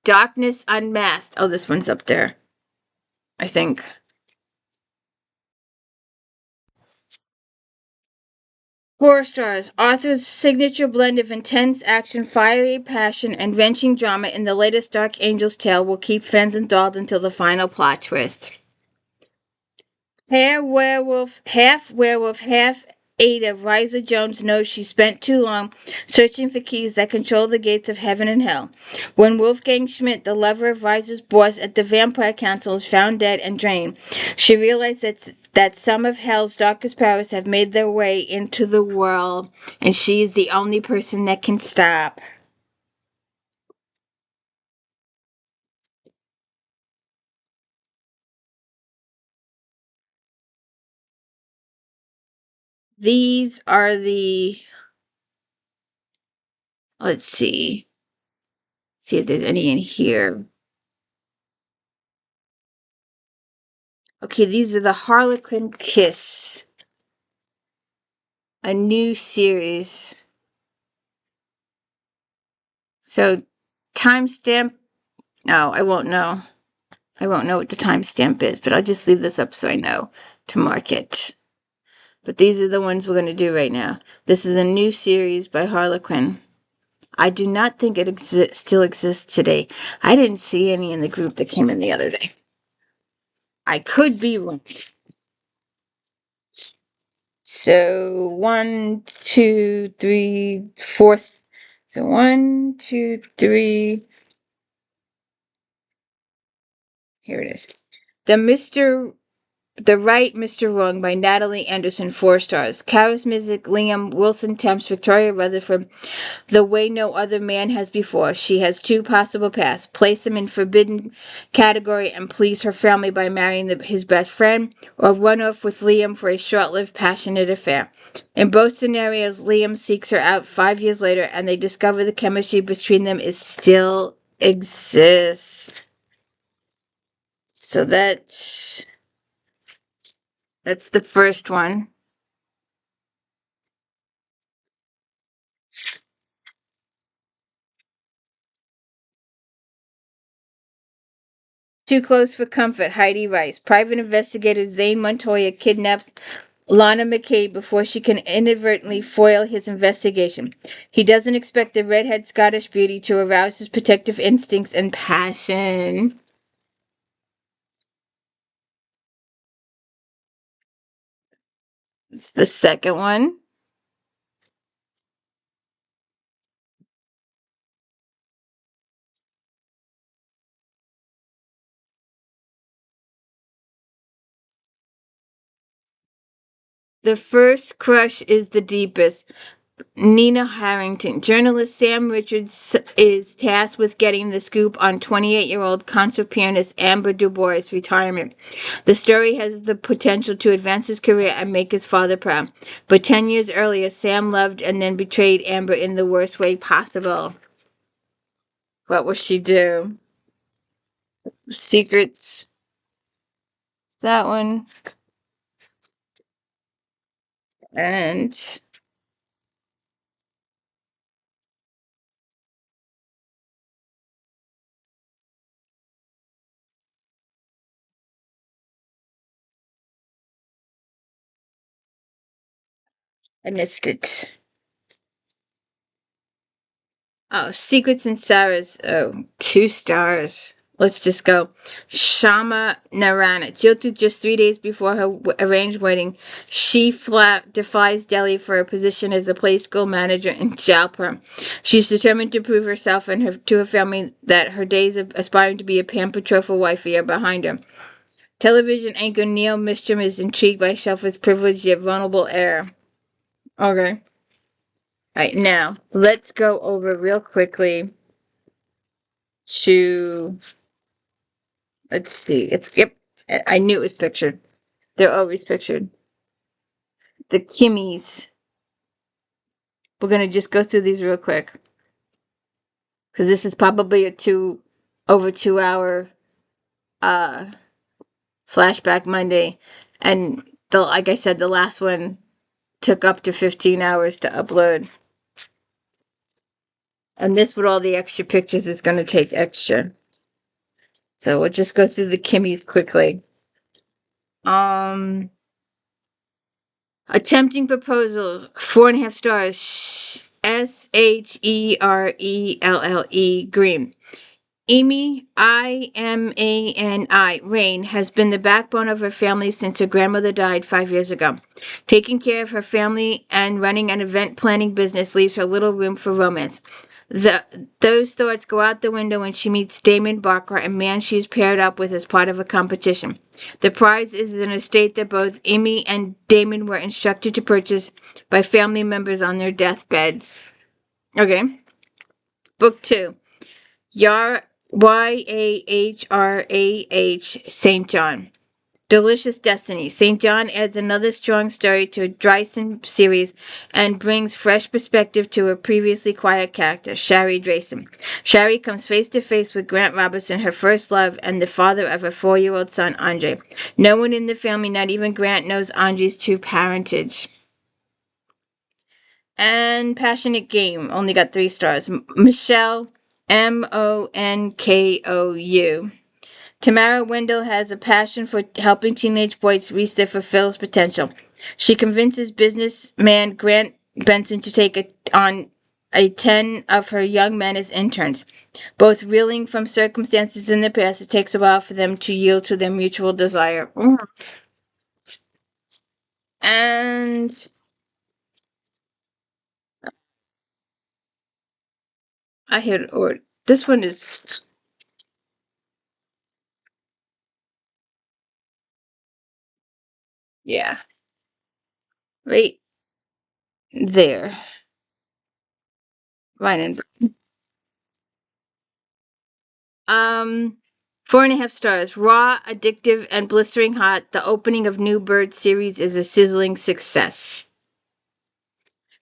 Darkness Unmasked. Oh, this one's up there, I think. Four stars. Arthur's signature blend of intense action, fiery passion, and wrenching drama in the latest Dark Angel's tale will keep fans enthralled until the final plot twist. Half werewolf, half Ada, Riza Jones knows she spent too long searching for keys that control the gates of heaven and hell. When Wolfgang Schmidt, the lover of Riza's boss at the Vampire Council, is found dead and drained, she realizes that some of hell's darkest powers have made their way into the world, and she is the only person that can stop. These are the, let's see if there's any in here. Okay, these are the Harlequin Kiss, a new series. So, timestamp, no, I won't know. I won't know what the timestamp is, but I'll just leave this up so I know to mark it. But these are the ones we're going to do right now. This is a new series by Harlequin. I do not think it still exists today. I didn't see any in the group that came in the other day. I could be wrong. So 1, 2, 3, 4. So 1, 2, 3. Here it is. The Right, Mr. Wrong by Natalie Anderson, 4 stars. Charismatic Liam Wilson tempts Victoria Rutherford the way no other man has before. She has 2 possible paths. Place him in forbidden category and please her family by marrying his best friend, or run off with Liam for a short-lived passionate affair. In both scenarios, Liam seeks her out 5 years later and they discover the chemistry between them is still exists. So that's the first one. Too Close for Comfort, Heidi Rice. Private investigator Zane Montoya kidnaps Lana McCabe before she can inadvertently foil his investigation. He doesn't expect the redhead Scottish beauty to arouse his protective instincts and passion. It's the second one. The first crush is the deepest. Nina Harrington. Journalist Sam Richards is tasked with getting the scoop on 28-year-old concert pianist Amber Dubois' retirement. The story has the potential to advance his career and make his father proud. But 10 years earlier, Sam loved and then betrayed Amber in the worst way possible. What will she do? Secrets. That one. And I missed it. Oh, Secrets and Sarah's. Oh, 2 stars. Let's just go. Shama Narana. Jilted just 3 days before her arranged wedding, she flat defies Delhi for a position as the play school manager in Jaipur. She's determined to prove herself and to her family that her days of aspiring to be a pampered trophy wifey are behind her. Television anchor Neil Mistram is intrigued by Shelford's privileged yet vulnerable heir. Okay. All right, now let's go over real quickly to, let's see. It's, yep. I knew it was pictured. They're always pictured. The Kimmies. We're gonna just go through these real quick because this is probably a over 2 hour uh flashback Monday, and the like I said, the last one took up to 15 hours to upload, and this with all the extra pictures is gonna take extra. So we'll just go through the Kimmies quickly. Um, Attempting Proposal, 4.5 stars. SHERELLE Green. Imani Rain has been the backbone of her family since her grandmother died 5 years ago. Taking care of her family and running an event planning business leaves her little room for romance. Those thoughts go out the window when she meets Damon Barker, a man she's paired up with as part of a competition. The prize is an estate that both Amy and Damon were instructed to purchase by family members on their deathbeds. Okay. Book 2. YAHRAH St. John. Delicious Destiny. St. John adds another strong story to Drayson series and brings fresh perspective to a previously quiet character, Shari Drayson. Shari comes face to face with Grant Robertson, her first love, and the father of her 4-year-old son, Andre. No one in the family, not even Grant, knows Andre's true parentage. And Passionate Game only got 3 stars. Michelle, Monkou. Tamara Wendell has a passion for helping teenage boys reach their fulfilled potential. She convinces businessman Grant Benson to take on 10 of her young men as interns. Both reeling from circumstances in the past, it takes a while for them to yield to their mutual desire. And I hit or this one is, yeah, right there. Right. Um, 4.5 stars. Raw, addictive, and blistering hot. The opening of New Bird series is a sizzling success.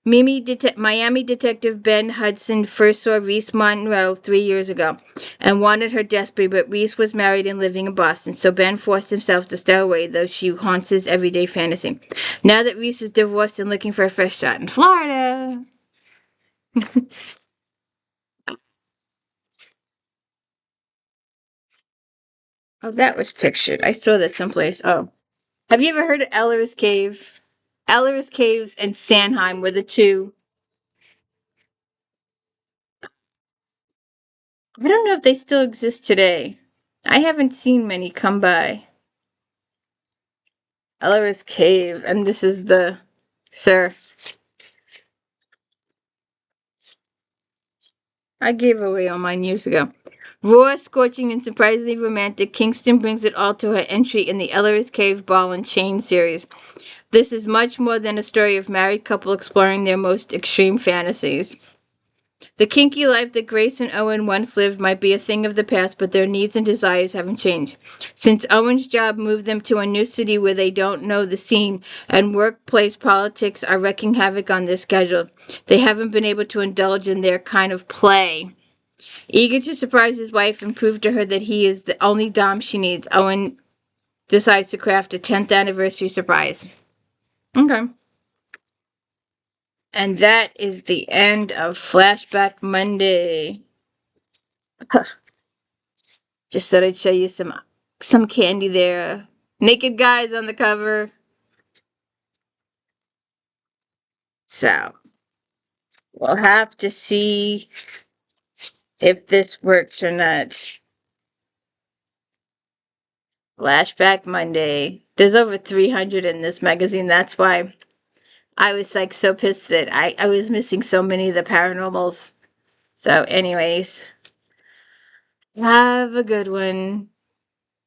Miami detective Ben Hudson first saw Reese Monroe 3 years ago and wanted her desperately, but Reese was married and living in Boston, so Ben forced himself to stay away, though she haunts his everyday fantasy. Now that Reese is divorced and looking for a fresh start in Florida. Oh, that was pictured. I saw that someplace. Oh. Have you ever heard of Eller's Cave? Eller's Caves and Sandheim were the two. I don't know if they still exist today. I haven't seen many come by. Eller's Cave, and this is the sir. I gave away all mine years ago. Raw, scorching, and surprisingly romantic, Kingston brings it all to her entry in the Eller's Cave Ball and Chain series. This is much more than a story of married couple exploring their most extreme fantasies. The kinky life that Grace and Owen once lived might be a thing of the past, but their needs and desires haven't changed. Since Owen's job moved them to a new city where they don't know the scene and workplace politics are wreaking havoc on their schedule, they haven't been able to indulge in their kind of play. Eager to surprise his wife and prove to her that he is the only dom she needs, Owen decides to craft a 10th anniversary surprise. Okay. And that is the end of Flashback Monday. Just thought I'd show you some candy there. Naked guys on the cover. So we'll have to see if this works or not. Flashback Monday. There's over 300 in this magazine. That's why I was like so pissed that I was missing so many of the paranormals. So anyways, have a good one.